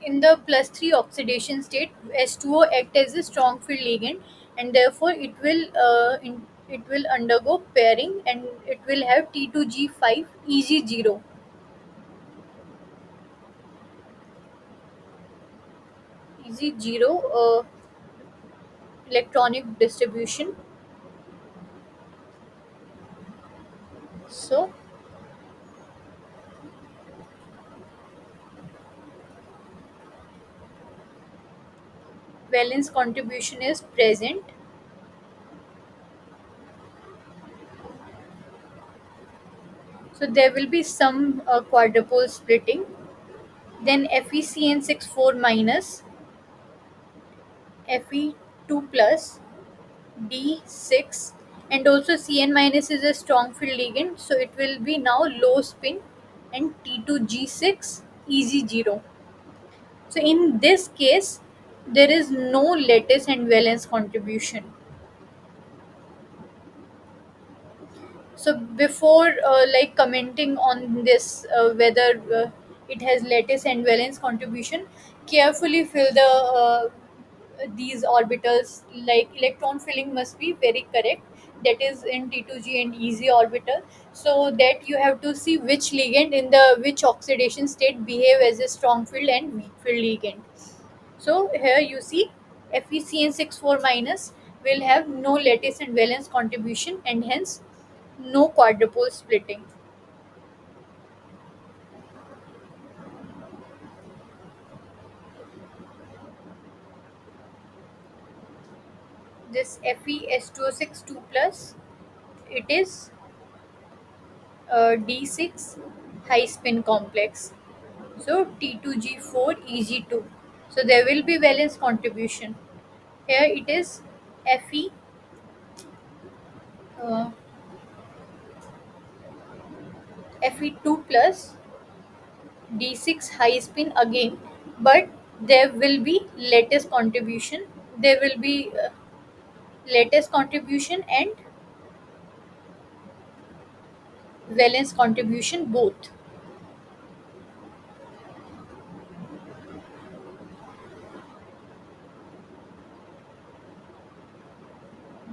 A: In the plus 3 oxidation state, H2O act as a strong field ligand, and therefore it will undergo pairing, and it will have T2G5 EG0. EG0 electronic distribution. So valence contribution is present. So there will be some quadrupole splitting. Then FeCN64 minus, Fe2 plus, D6, and also Cn minus is a strong field ligand, so it will be now low spin, and T2G6 EG0. So in this case, there is no lattice and valence contribution. So before like commenting on this, whether it has lattice and valence contribution, carefully fill the these orbitals. Like electron filling must be very correct. That is in T2G and EZ orbital. So that you have to see which ligand in the which oxidation state behave as a strong field and weak field ligand. So here you see FeCN64 minus will have no lattice and valence contribution, and hence no quadrupole splitting. This FeS2O6 2 plus, it is D6 high spin complex. So T2G4 EG2. So there will be valence contribution. Here it is Fe uh, Fe2 plus D6 high spin again, but there will be lattice contribution. There will be lattice contribution and valence contribution both,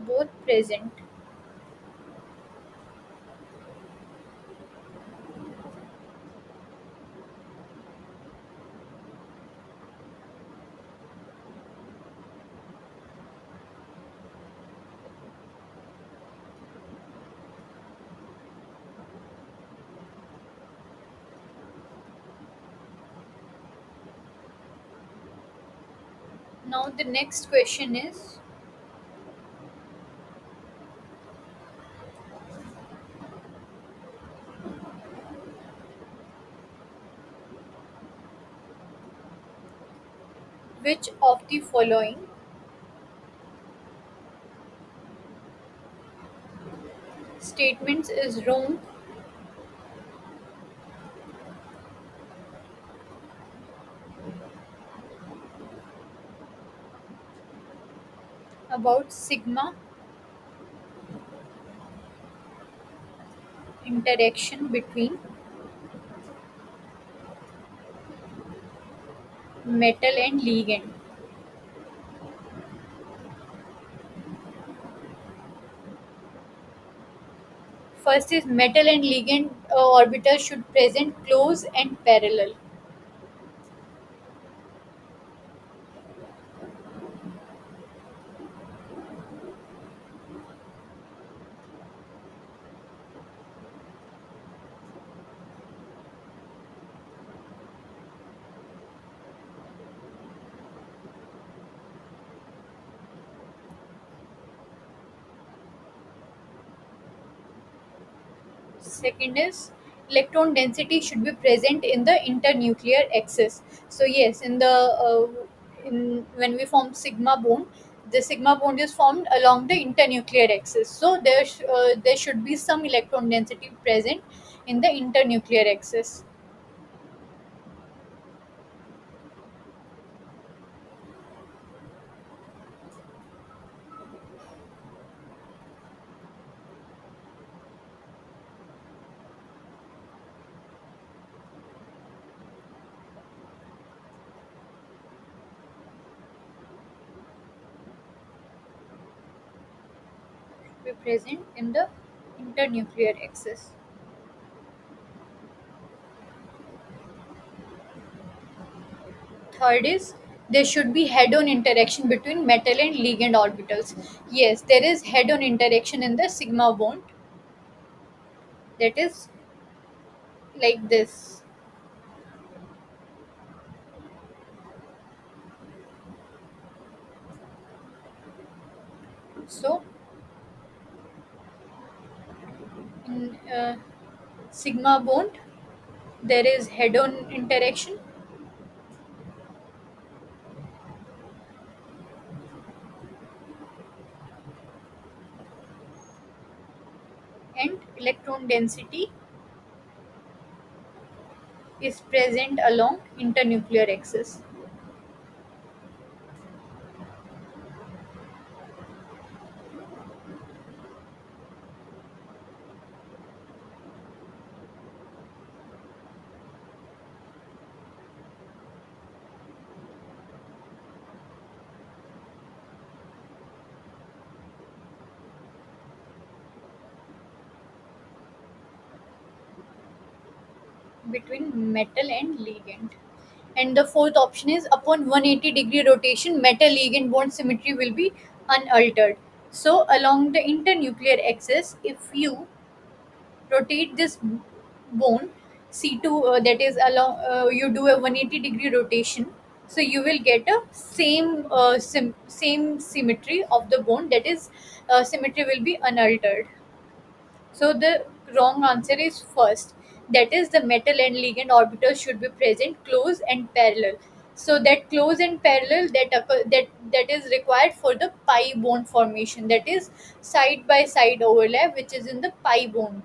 A: both present. Now the next question is, which of the following statements is wrong about sigma interaction between metal and ligand? First is metal and ligand orbitals should present close and parallel. Second is electron density should be present in the internuclear axis. So yes, in the in when we form sigma bond, the sigma bond is formed along the internuclear axis. So there should be some electron density present in the internuclear axis. Be present in the internuclear axis. Third is there should be head-on interaction between metal and ligand orbitals. Yes, there is head-on interaction in the sigma bond, that is like this. So in sigma bond there is head-on interaction and electron density is present along internuclear axis. Between metal and ligand. And the fourth option is upon 180-degree rotation, metal ligand bond symmetry will be unaltered. So along the internuclear axis, if you rotate this bone C2, that is along you do a 180-degree rotation, so you will get a same symmetry of the bone, that is symmetry will be unaltered. So the wrong answer is first. That is the metal and ligand orbitals should be present close and parallel. So that close and parallel that is required for the pi bond formation. That is side by side overlap, which is in the pi bond.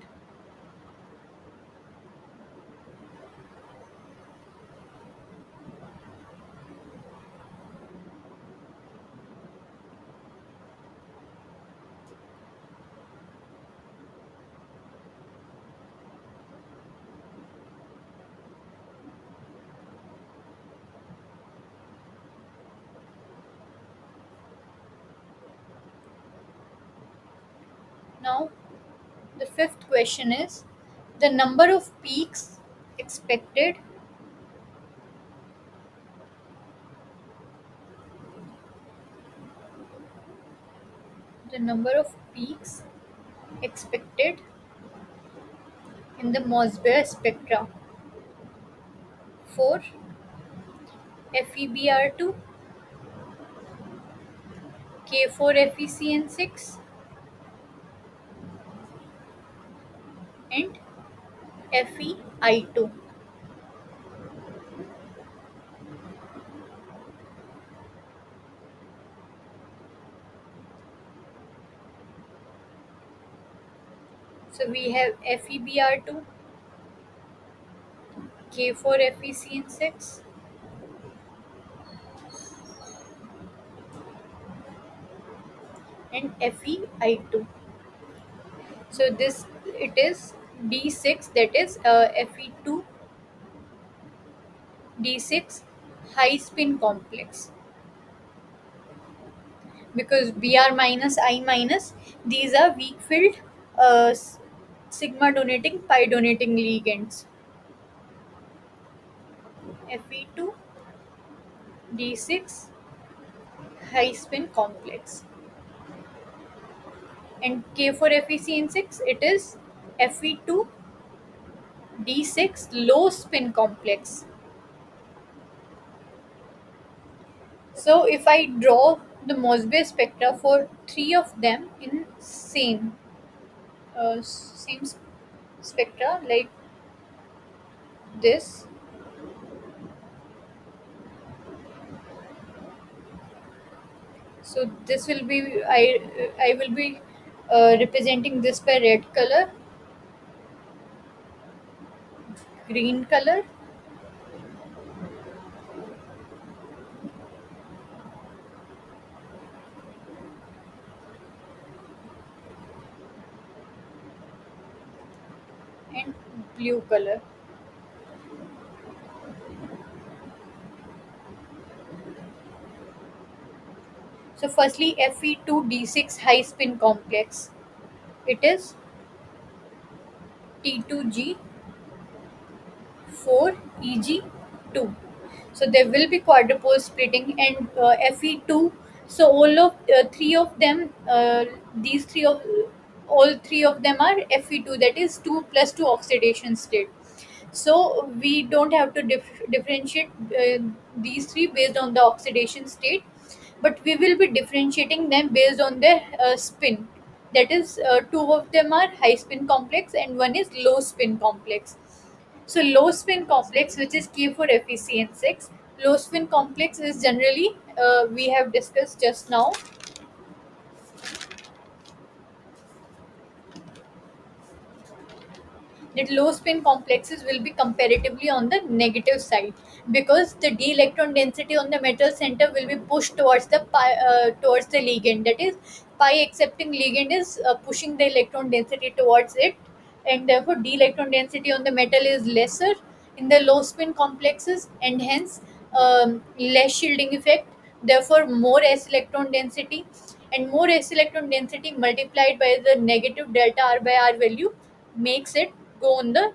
A: Now the fifth question is the number of peaks expected. The number of peaks expected in the Mossbauer spectra for FeBr2, K4FeCN6, and FeI2. So we have FeBr2, K4FeCN6, and FeI2. So this it is D6, that is Fe2 D6 high spin complex, because Br minus I minus, these are weak filled sigma donating pi donating ligands. Fe2 D6 high spin complex, and K4FeCN6 it is Fe2 D6 low spin complex. So if I draw the Mossbauer spectra for three of them in same spectra, like this. So this will be I will be representing this by red color, green color, and blue color. So firstly, Fe2D6 high spin complex. It is T2G4 Eg2. So there will be quadrupole splitting and Fe2. So all of three of them, these three of all three of them are Fe2. That is 2 plus 2 oxidation state. So we don't have to differentiate these three based on the oxidation state, but we will be differentiating them based on their spin. That is, two of them are high spin complex and one is low spin complex. So low spin complex, which is K for FeCN6, low spin complex is generally, we have discussed just now, that low spin complexes will be comparatively on the negative side, because the d electron density on the metal center will be pushed towards the towards the ligand. That is, pi accepting ligand is pushing the electron density towards it, and therefore d electron density on the metal is lesser in the low spin complexes, and hence less shielding effect, therefore more s electron density, and more s electron density multiplied by the negative delta r by r value makes it go on the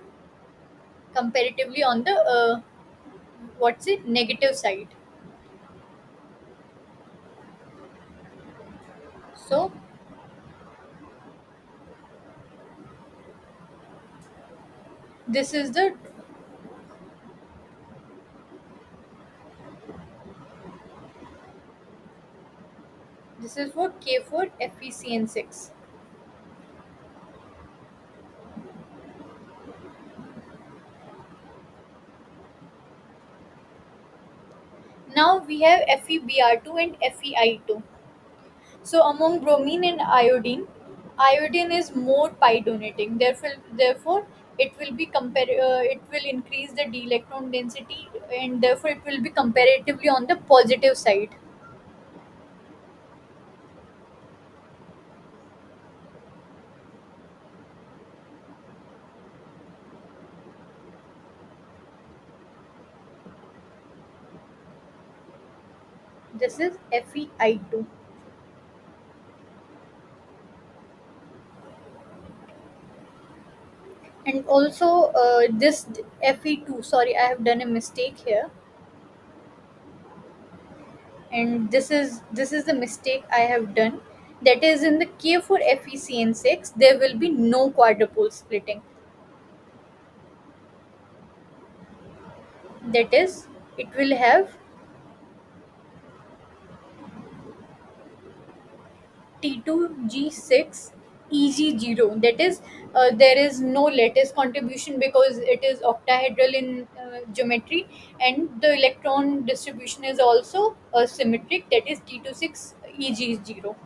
A: comparatively on the what's it, negative side. So this is the, this is for K for FeCN6. Now we have FeBr2 and FeI2. So among bromine and iodine, iodine is more pi donating. Therefore it will be it will increase the d electron density, and therefore it will be comparatively on the positive side. This is FeI2. And also this Fe2, sorry, I have done a mistake here, and this is the mistake I have done. That is, in the K for FeCN6 there will be no quadrupole splitting. That is, it will have T2G6 Eg0. That is, there is no lattice contribution because it is octahedral in geometry, and the electron distribution is also symmetric. That is T26 Eg0.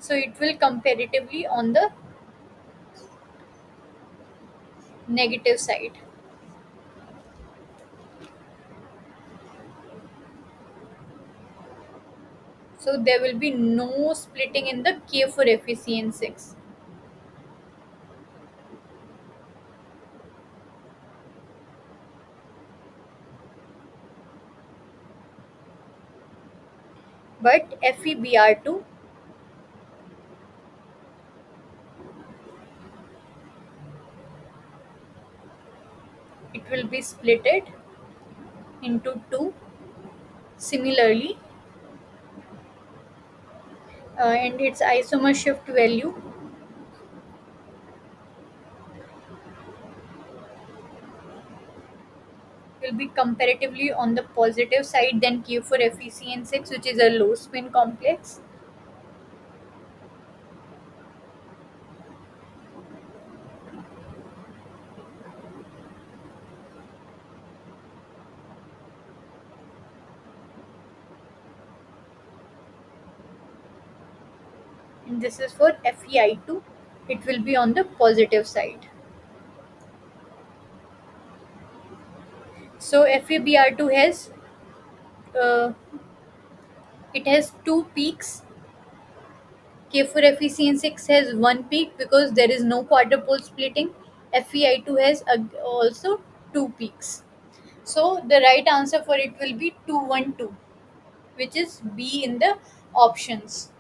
A: So it will comparatively on the negative side. So there will be no splitting in the K for FeCN6. But FeBr2, it will be splitted into two. Similarly, and its isomer shift value will be comparatively on the positive side than K for FeCN6, which is a low spin complex. This is for Fe2. It will be on the positive side. So FeBr2 has uh, it has two peaks. K4 FeCN6 has one peak because there is no quarter pole splitting. FeI2 has also two peaks. So the right answer for it will be 212, which is B in the options.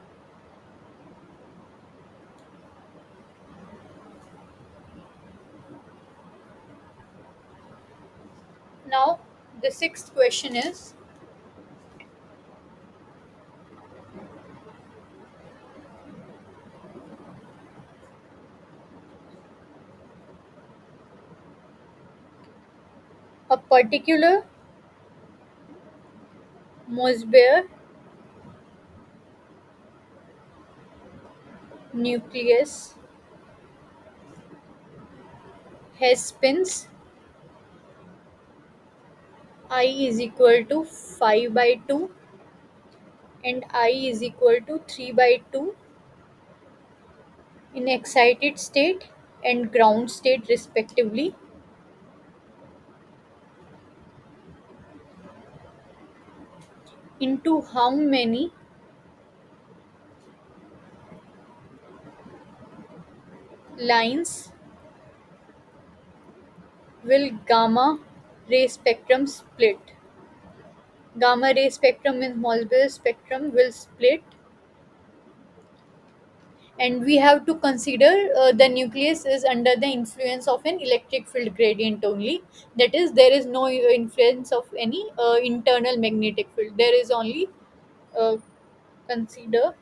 A: Now the sixth question is, a particular Mossbauer nucleus has spins I is equal to 5 by 2 and I is equal to 3 by 2 in excited state and ground state respectively. Into how many lines will gamma ray spectrum split? Gamma ray spectrum in Mossbauer spectrum will split, and we have to consider the nucleus is under the influence of an electric field gradient only. That is, there is no influence of any internal magnetic field. There is only uh, consider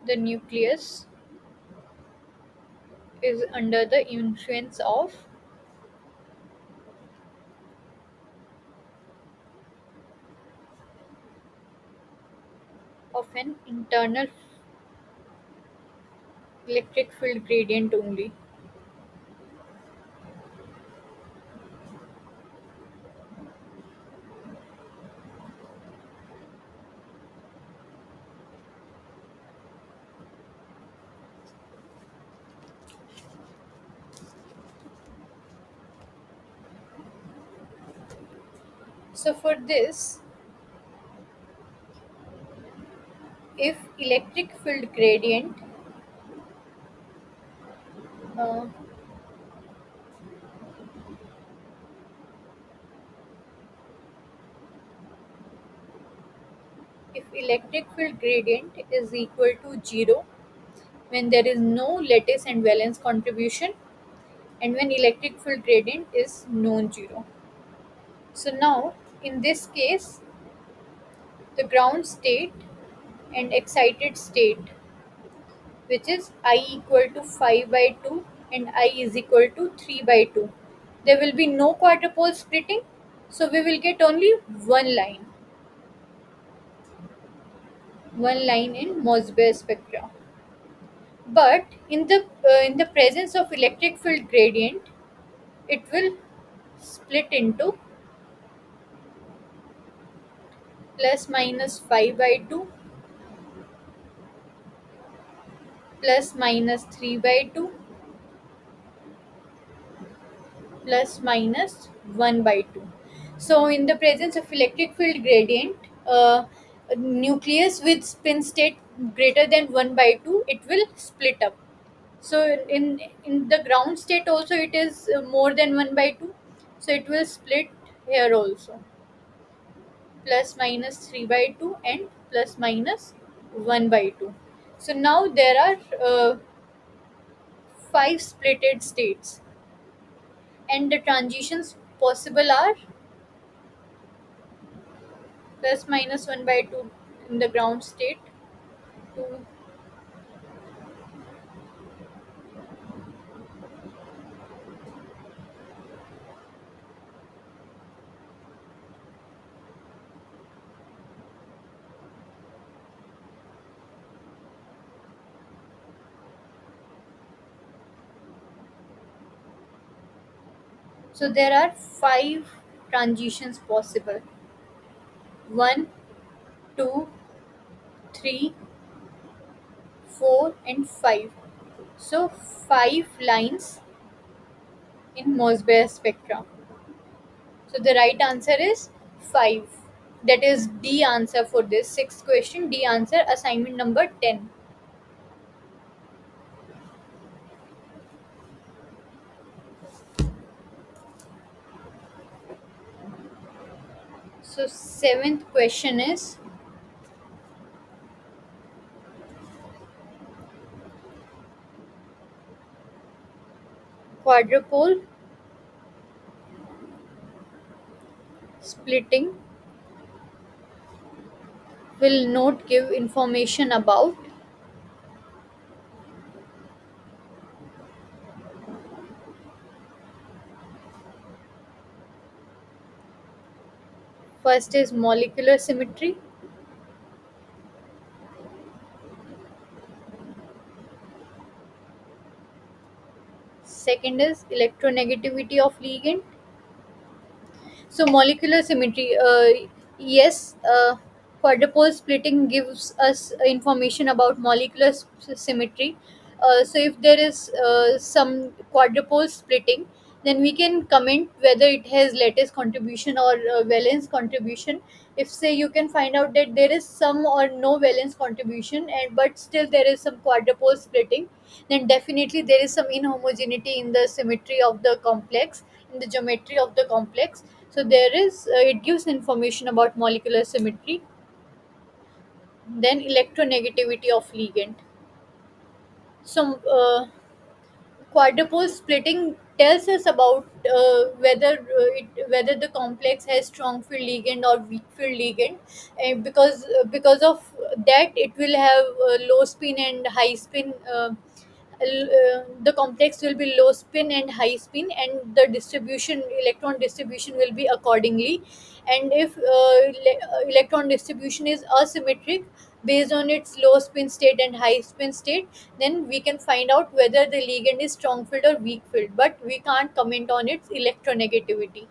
A: the nucleus is under the influence of an internal electric field gradient only. So for this, if electric field gradient uh, if electric field gradient is equal to 0 when there is no lattice and valence contribution, and when electric field gradient is non-zero. So now in this case, the ground state and excited state, which is I equal to 5 by 2 and I is equal to 3 by 2, there will be no quarter pole splitting, so we will get only one line in Mossbauer spectra. But in the presence of electric field gradient, it will split into plus minus 5 by 2 plus minus 3 by 2 plus minus 1 by 2. So in the presence of electric field gradient, a nucleus with spin state greater than 1 by 2, it will split up. So in the ground state also it is more than 1 by 2, so it will split here also, plus minus 3 by 2 and plus minus 1 by 2. So now there are five splitted states, and the transitions possible are plus minus 1 by 2 in the ground state to, so there are five transitions possible. 1, 2, 3, 4, and 5. So 5 lines in Mossbauer spectra. So the right answer is 5. That is D answer for this sixth question. D answer, assignment number 10. So seventh question is quadrupole splitting will not give information about. First is molecular symmetry. Second is electronegativity of ligand. So molecular symmetry, yes, quadrupole splitting gives us information about molecular symmetry. So if there is some quadrupole splitting, then we can comment whether it has lattice contribution or valence contribution. If say you can find out that there is some or no valence contribution, and but still there is some quadrupole splitting, then definitely there is some inhomogeneity in the symmetry of the complex, in the geometry of the complex. So there is it gives information about molecular symmetry. Then electronegativity of ligand. So quadrupole splitting tells us about whether the complex has strong field ligand or weak field ligand, and because of that it will have low spin and high spin. The complex will be low spin and high spin, and the distribution, electron distribution, will be accordingly. And if electron distribution is asymmetric based on its low spin state and high spin state, then we can find out whether the ligand is strong filled or weak filled, but we can't comment on its electronegativity.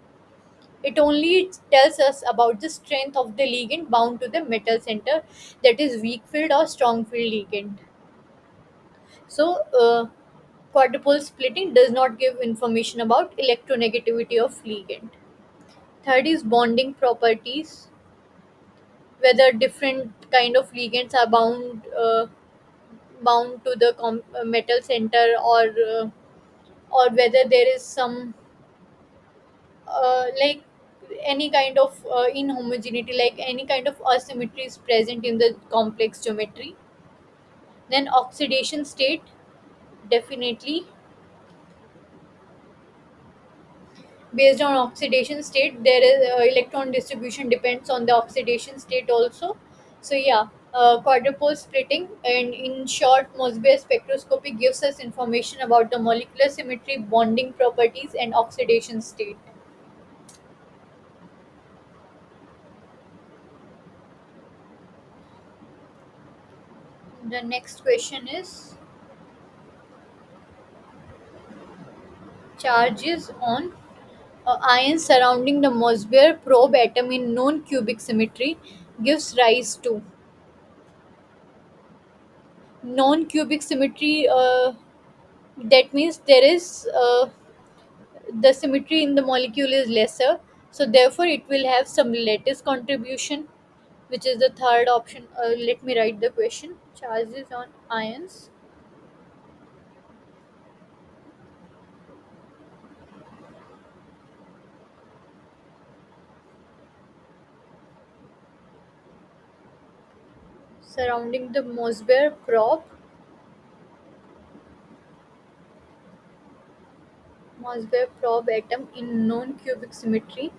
A: It only tells us about the strength of the ligand bound to the metal center, that is weak filled or strong filled ligand. So quadrupole splitting does not give information about electronegativity of ligand. Third is bonding properties, whether different kind of ligands are bound to the metal center, or whether there is some like any kind of inhomogeneity, like any kind of asymmetry is present in the complex geometry. Then oxidation state, definitely based on oxidation state there is electron distribution depends on the oxidation state also. So yeah, quadrupole splitting, and in short, Mossbauer spectroscopy gives us information about the molecular symmetry, bonding properties, and oxidation state. The next question is charges on ions surrounding the Mossbauer probe atom in non-cubic symmetry gives rise to. Non-cubic symmetry, that means there is the symmetry in the molecule is lesser, so therefore it will have some lattice contribution, which is the third option. Let me write the question. Charges on ions surrounding the Mossbauer probe atom in non-cubic symmetry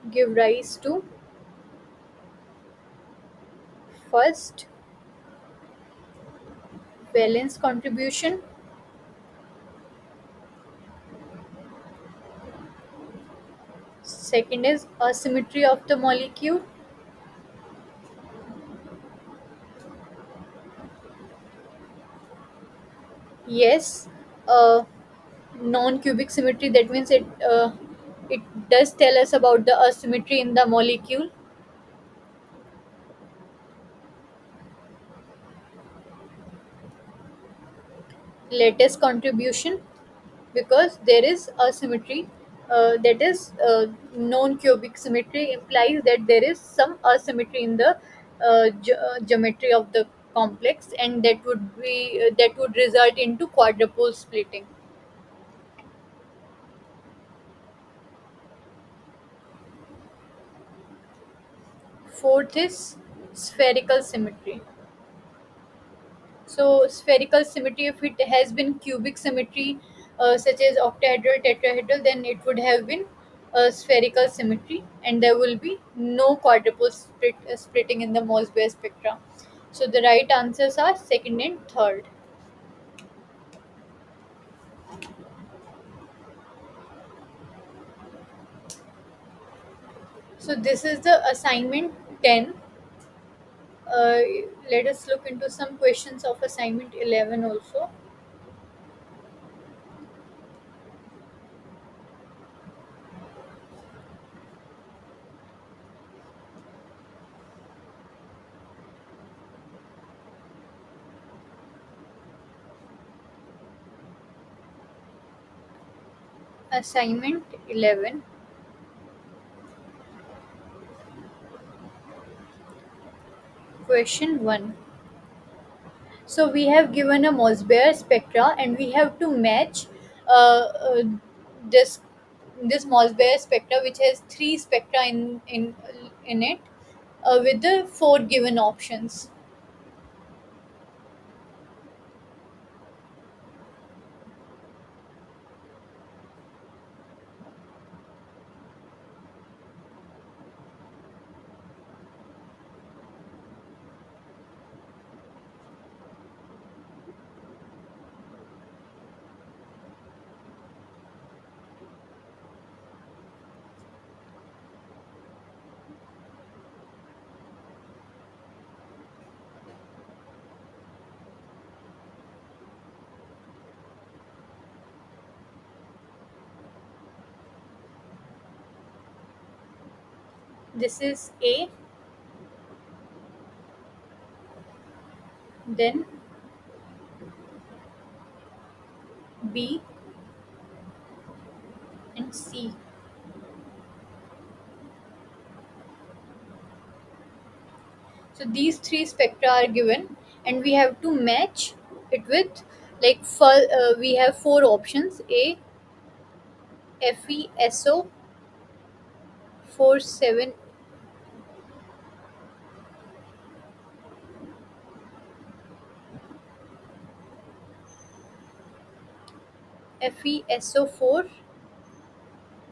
A: give rise to. First, valence contribution. Second is asymmetry of the molecule. Yes, uh, non-cubic symmetry. That means it does tell us about the asymmetry in the molecule. Latest contribution, because there is asymmetry. That is non-cubic symmetry implies that there is some asymmetry in the geometry of the complex, and that would result into quadrupole splitting. Fourth is spherical symmetry. So spherical symmetry, if it has been cubic symmetry, such as octahedral, tetrahedral, then it would have been spherical symmetry, and there will be no quadruple splitting in the Mossbauer spectra. So the right answers are second and third. So this is the assignment 10. Uh, Let us look into some questions of assignment 11 also. Assignment 11, question 1. So we have given a Mossbauer spectra, and we have to match this Mossbauer spectra, which has three spectra in it, with the four given options. This is A, then B, and C. So these three spectra are given, and we have to match it with, like, we have four options: A, Fe, So, 47, FeSO4,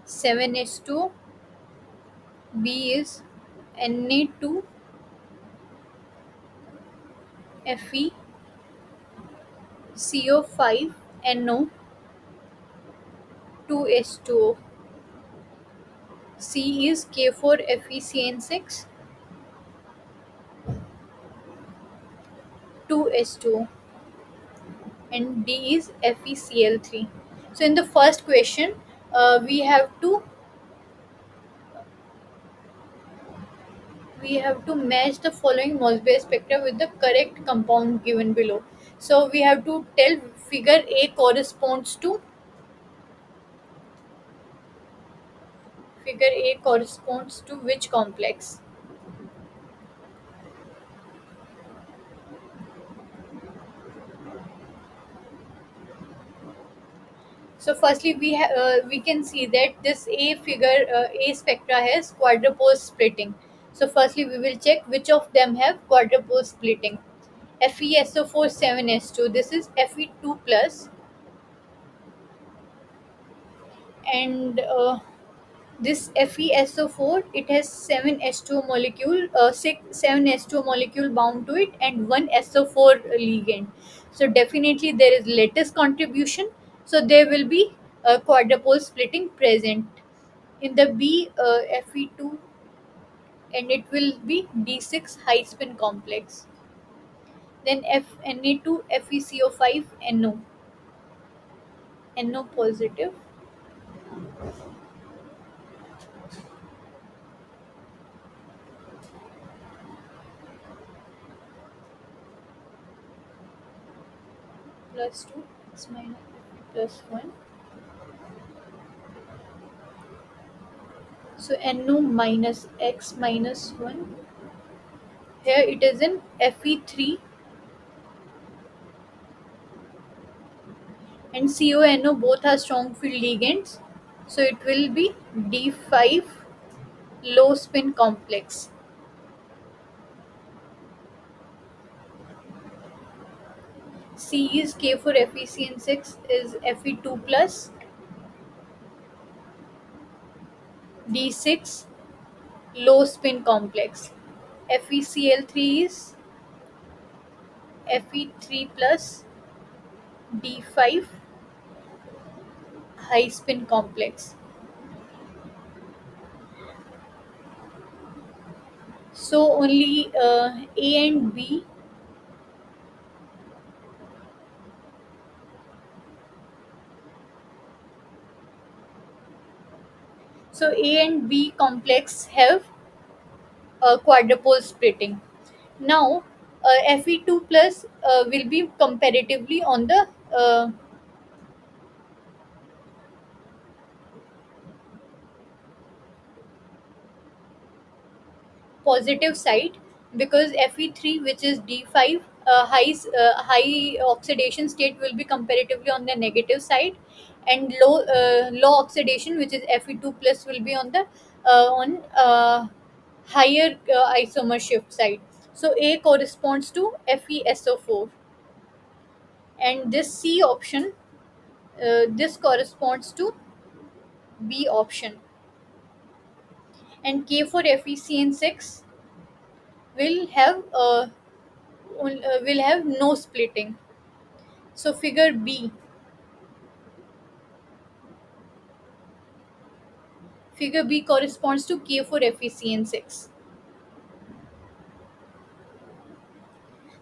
A: 7H2. B is Na2, FeCO5NO, 2H2O. C is K4FeCN6, 2H2O, and D is FeCl3. So in the first question, uh, we have to match the following Mossbauer spectra with the correct compound given below. So we have to tell figure A corresponds to which complex. So firstly, we can see that this A spectra has quadrupole splitting. So firstly, we will check which of them have quadrupole splitting. FeSO4 7S2. This is Fe2 plus, and this FeSO4, it has 7 S2 molecule bound to it, and one SO4 ligand. So definitely there is lattice contribution. So there will be quadrupole splitting present in the B, Fe2, and it will be D6 high spin complex. Then Na2 FeCO5NO. NO positive plus 2 x minus plus 1. So NO minus x minus 1. Here it is in Fe3 and CONO both are strong field ligands. So it will be D5 low spin complex. C is K for FeCN6 is Fe2 plus D6 low spin complex. FeCl3 is Fe3 plus D5 high spin complex. So only A and B. So A and B complex have quadrupole splitting. Now, Fe2 plus will be comparatively on the positive side because Fe3, which is D5, high oxidation state will be comparatively on the negative side, and low oxidation, which is Fe2 plus, will be on the on higher isomer shift side. So A corresponds to FeSO4, and this C option, this corresponds to B option, and K for FeCN6 will have will have no splitting. So figure B corresponds to K for FeCN6.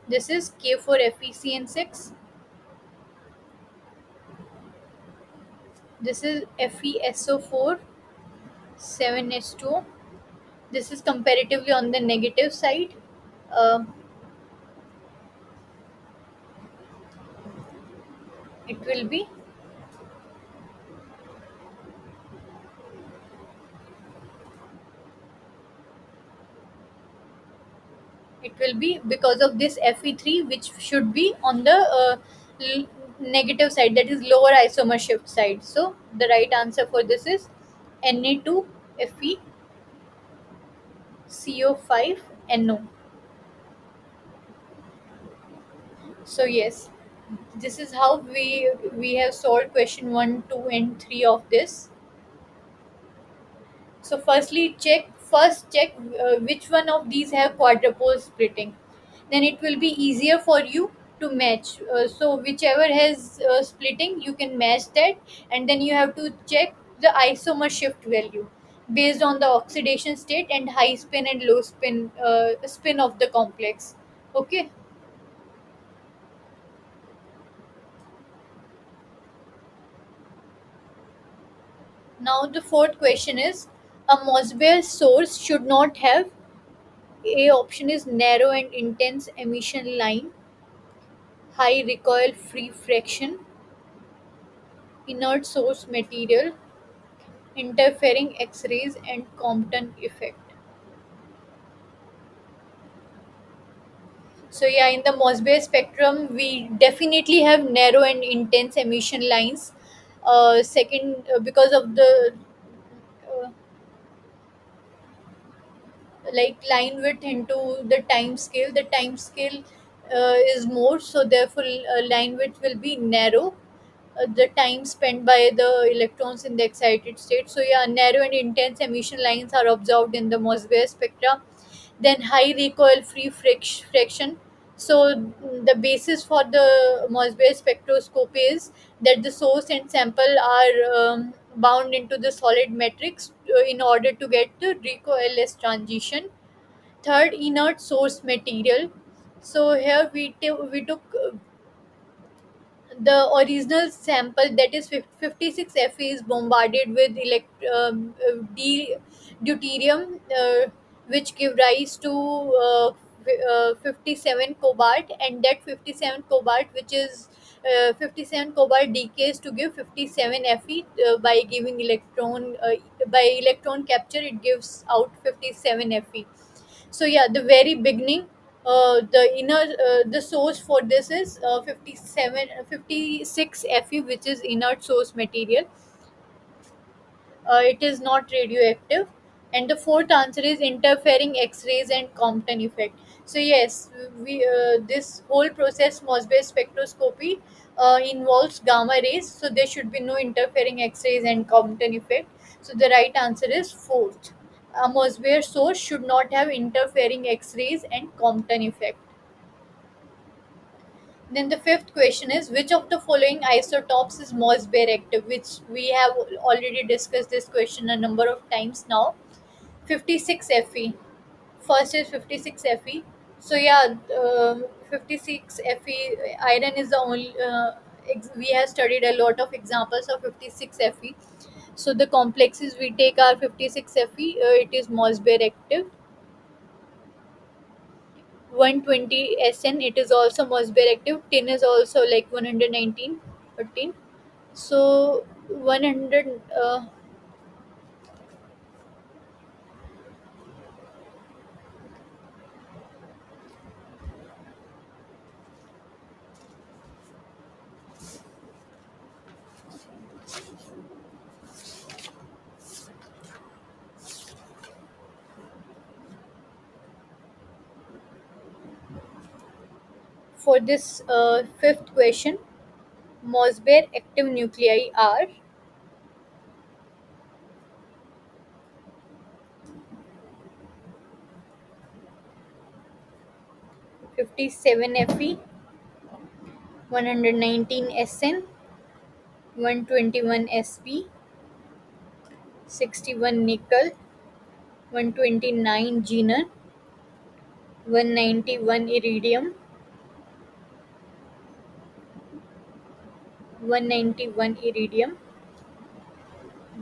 A: This is K for FeCN6. This is FeSO4 7H2O. This is comparatively on the negative side. Uh, it will be it will be because of this Fe3, which should be on the l- negative side, that is lower isomer shift side. So the right answer for this is Na2 FeCO5NO. So yes, this is how we have solved question 1, 2 and 3 of this. So first check which one of these have quadrupole splitting. Then it will be easier for you to match. So whichever has splitting, you can match that, and then you have to check the isomer shift value based on the oxidation state and high spin and low spin of the complex. Okay. Now the fourth question is, a Mossbauer source should not have. A option is narrow and intense emission line, high recoil free fraction, inert source material, interfering X-rays, and Compton effect. So yeah, in the Mossbauer spectrum, we definitely have narrow and intense emission lines. Second, because of the uh, like line width into the time scale is more, so therefore line width will be narrow. The time spent by the electrons in the excited state. So yeah, narrow and intense emission lines are observed in the Mossbauer spectra. Then high recoil free fraction. So the basis for the Mossbauer spectroscopy is that the source and sample are bound into the solid matrix in order to get the recoilless transition. Third, inert source material. So here we took the original sample, that is 56 Fe, is bombarded with deuterium, which give rise to 57 cobalt, and that 57 cobalt, which is 57 cobalt decays to give 57 Fe, by giving by electron capture it gives out 57 Fe. So yeah, the very beginning, the source for this is 56 Fe, which is inert source material. It is not radioactive. And the fourth answer is interfering X-rays and Compton effect. So yes, we this whole process, Mossbauer spectroscopy, involves gamma rays, so there should be no interfering X-rays and Compton effect. So the right answer is fourth. A Mossbauer source should not have interfering X-rays and Compton effect. Then the fifth question is, which of the following isotopes is Mossbauer active? Which we have already discussed this question a number of times now. 56 Fe. First is 56 Fe. So yeah, 56 Fe. Iron is the only. We have studied a lot of examples of 56 Fe. So the complexes we take are 56 Fe. It is Mossbauer active. 120 SN. It is also Mossbauer active. Tin is also like 119 or tin. So 100. For this fifth question, Mossbauer active nuclei are 57 Fe, 119 SN, 121 Sp, 61 nickel, 129 xenon, 191 iridium, 191 iridium,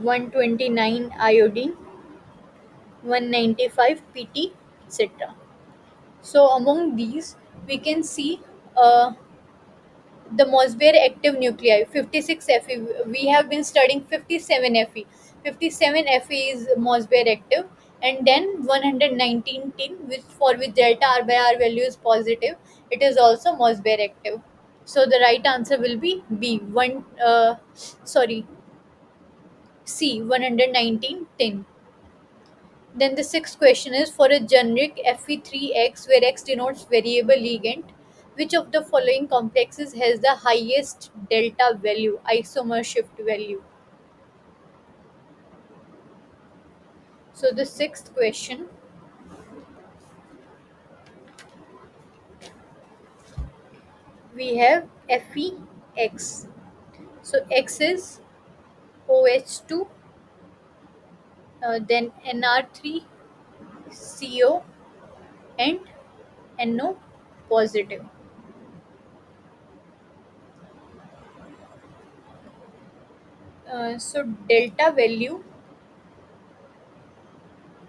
A: 129 iodine, 195 Pt, etc. So among these, we can see the Mossbauer active nuclei 56 Fe. We have been studying 57 Fe. 57 Fe is Mossbauer active, and then 119 tin, which delta R by R value is positive. It is also Mossbauer active. So the right answer will be B. Sorry, C. 119 tin. Then the sixth question is, for a generic Fe3X, where X denotes variable ligand, which of the following complexes has the highest delta value, isomer shift value? So the sixth question, we have FeX. So X is OH2, then Nr3, CO, and NO positive. So delta value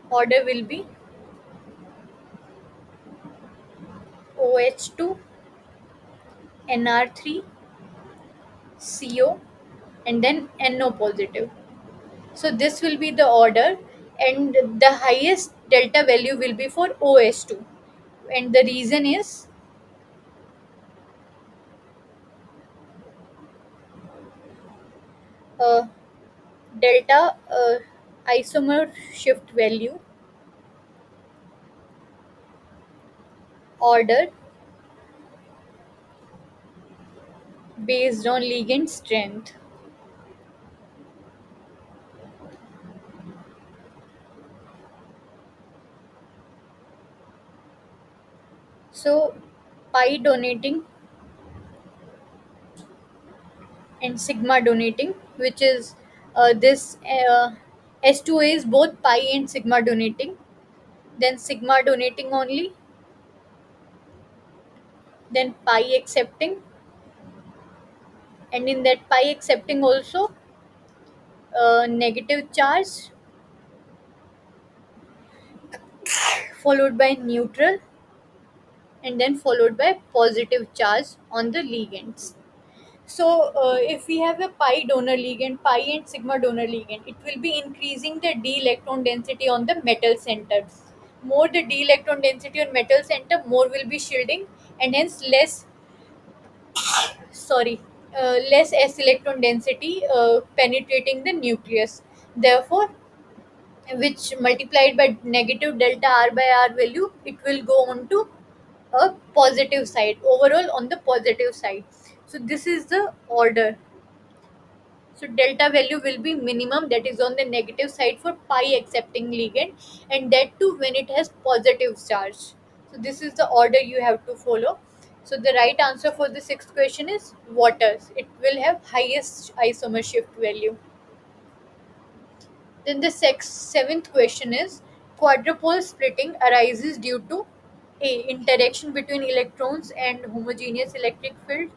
A: order will be OH2, Nr3, CO, and then NO positive. So this will be the order, and the highest delta value will be for OS2. And the reason is uh, delta isomer shift value order based on ligand strength. So pi donating and sigma donating, which is this S2A is both pi and sigma donating, then sigma donating only, then pi accepting, and in that pi accepting also negative charge followed by neutral and then followed by positive charge on the ligands. So, if we have a pi donor ligand, pi and sigma donor ligand, it will be increasing the d electron density on the metal center. More the d electron density on metal center, more will be shielding, and hence sorry, less s electron density penetrating the nucleus. Therefore, which multiplied by negative delta r by r value, it will go on to a positive side, overall on the positive side. So this is the order. So delta value will be minimum, that is on the negative side for pi accepting ligand, and that too when it has positive charge. So this is the order you have to follow. So the right answer for the sixth question is water. It will have highest isomer shift value. Then the seventh question is quadrupole splitting arises due to a interaction between electrons and homogeneous electric field,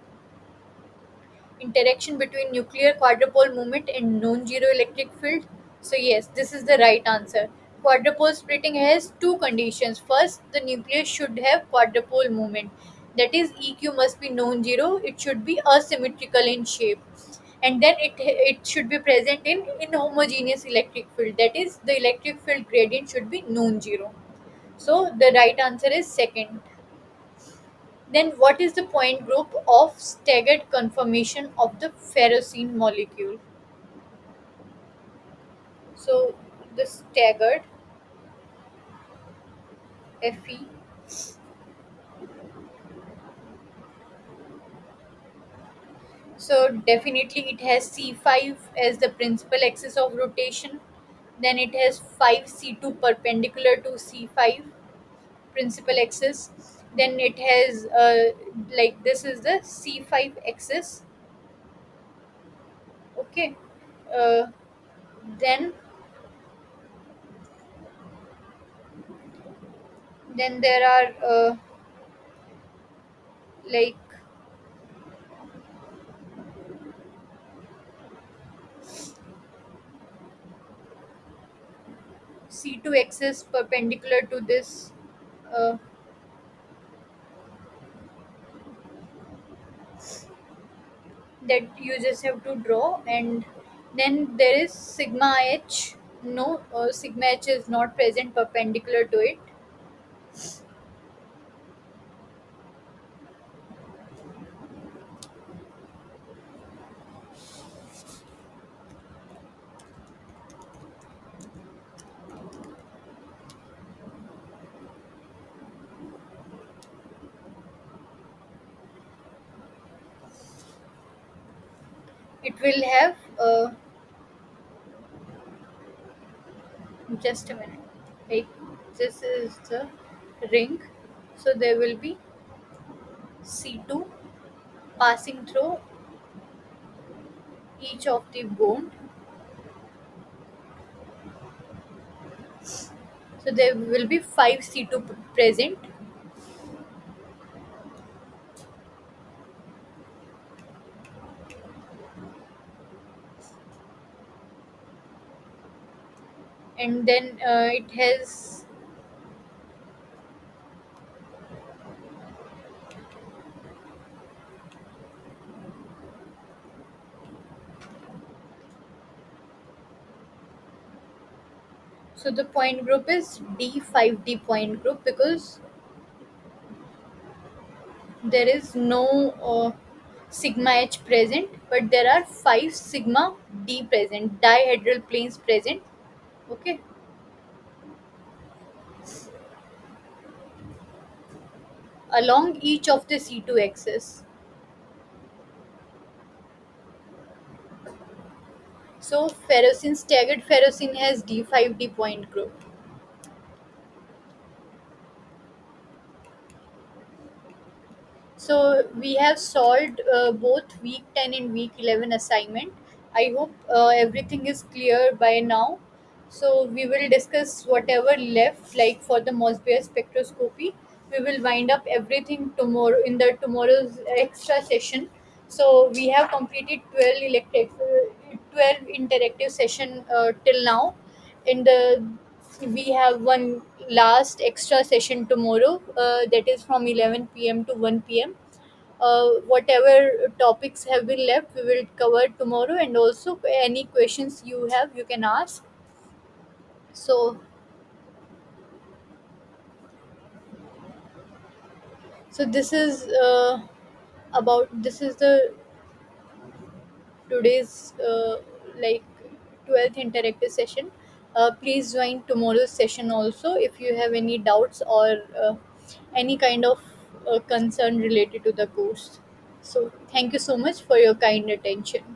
A: interaction between nuclear quadrupole movement and non-zero electric field. So yes, this is the right answer. Quadrupole splitting has two conditions. First, the nucleus should have quadrupole movement. That is, EQ must be non-zero. It should be asymmetrical in shape, and then it should be present in homogeneous electric field. That is, the electric field gradient should be non-zero. So the right answer is second. Then, what is the point group of staggered conformation of the ferrocene molecule? So, the staggered Fe. So, definitely it has C5 as the principal axis of rotation. Then it has 5C2 perpendicular to C5 principal axis. Then it has like this is the C5 axis. Okay. Uh, then there are like C2 axis perpendicular to this, uh, that you just have to draw. And then there is sigma h. No, sigma h is not present perpendicular to it. It will have just a minute, like this is the ring, so there will be C2 passing through each of the bone. So there will be 5 C2 present, and then it has, so the point group is D5D point group because there is no sigma h present, but there are 5 sigma d present, dihedral planes present. Okay, along each of the C2 axis. So ferrocene, staggered ferrocene has D5D point group. So we have solved both week 10 and week 11 assignment. I hope everything is clear by now. So we will discuss whatever left, like for the Mossbauer spectroscopy. We will wind up everything tomorrow in the tomorrow's extra session. So we have completed 12 interactive session till now. In the We have one last extra session tomorrow, that is from 11 p.m. to 1 p.m. Whatever topics have been left, we will cover tomorrow, and also any questions you have, you can ask. So, this is the today's like 12th interactive session. Please join tomorrow's session also if you have any doubts or any kind of concern related to the course. So thank you so much for your kind attention.